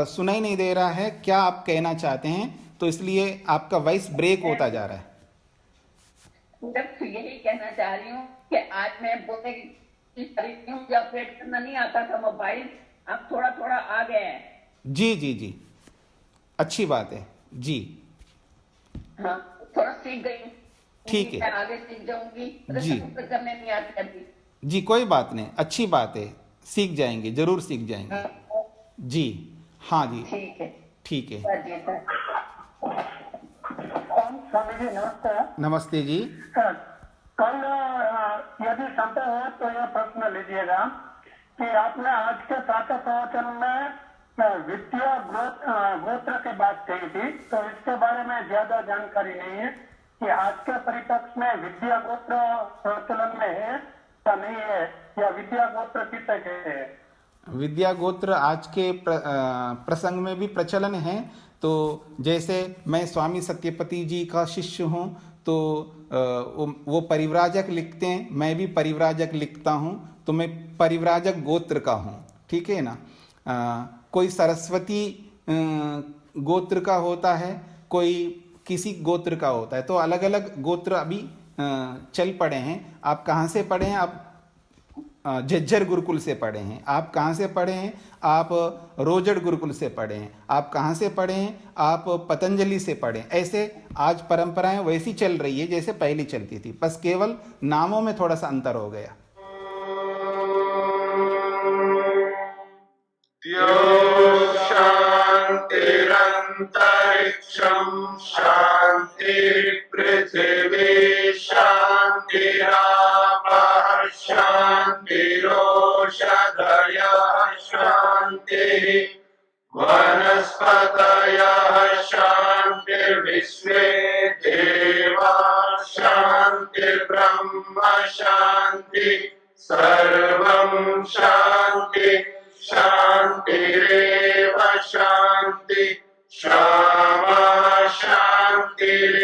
B: सुनाई नहीं दे रहा है, क्या आप कहना चाहते हैं? तो इसलिए आपका वॉइस ब्रेक होता जा रहा है।
C: यही कहना चाह रही हूँ कि आज मैं बोलने की ऑपरेट करना नहीं आता था मोबाइल, अब थोड़ा थोड़ा आ गया है।
B: जी जी जी, अच्छी बात है जी।
C: हाँ, थोड़ा सीख गई।
B: ठीक है,
C: आगे सीख जाऊंगी
B: जी।
C: करने नहीं आती अभी।
B: जी कोई बात नहीं, अच्छी बात है, सीख जाएंगे, जरूर सीख जाएंगे। जी हाँ जी,
C: ठीक है
B: ठीक है।
G: स्वामी जी नमस्ते।
B: नमस्ते जी।
G: कल यदि संभव हो तो यह प्रश्न लीजिएगा कि आपने आज के प्रातः प्रवचन में विद्या गोत्र की बात कही थी, तो इसके बारे में ज्यादा जानकारी नहीं है कि आज के परिप्रेक्ष्य में विद्या गोत्र प्रचलन में है या नहीं है, या विद्या गोत्र किसे कहते हैं?
B: विद्या गोत्र आज के प्रसंग में भी प्रचलन है। तो जैसे मैं स्वामी सत्यपति जी का शिष्य हूँ, तो वो परिव्राजक लिखते हैं, मैं भी परिव्राजक लिखता हूँ, तो मैं परिव्राजक गोत्र का हूँ, ठीक है ना। कोई सरस्वती गोत्र का होता है, कोई किसी गोत्र का होता है, तो अलग अलग गोत्र अभी चल पड़े हैं। आप कहाँ से पढ़े हैं? आप झज्जर गुरुकुल से पढ़े हैं। आप कहाँ से पढ़े हैं? आप रोजड़ गुरुकुल से पढ़े हैं। आप कहाँ से पढ़े हैं? आप पतंजलि से पढ़े हैं। ऐसे आज परंपराएं वैसी चल रही है जैसे पहले चलती थी, बस केवल नामों में थोड़ा सा अंतर हो गया।
H: शांतिरंतरिक्षं शांति पृथिवी शांतिरापः शांतिरोषधयः शांतिः वनस्पतयः शांतिर्विश्वे देवाः शांतिर्ब्रह्म शांति सर्वं शांति शांतिरेव शांति क्षमा शांतिरेव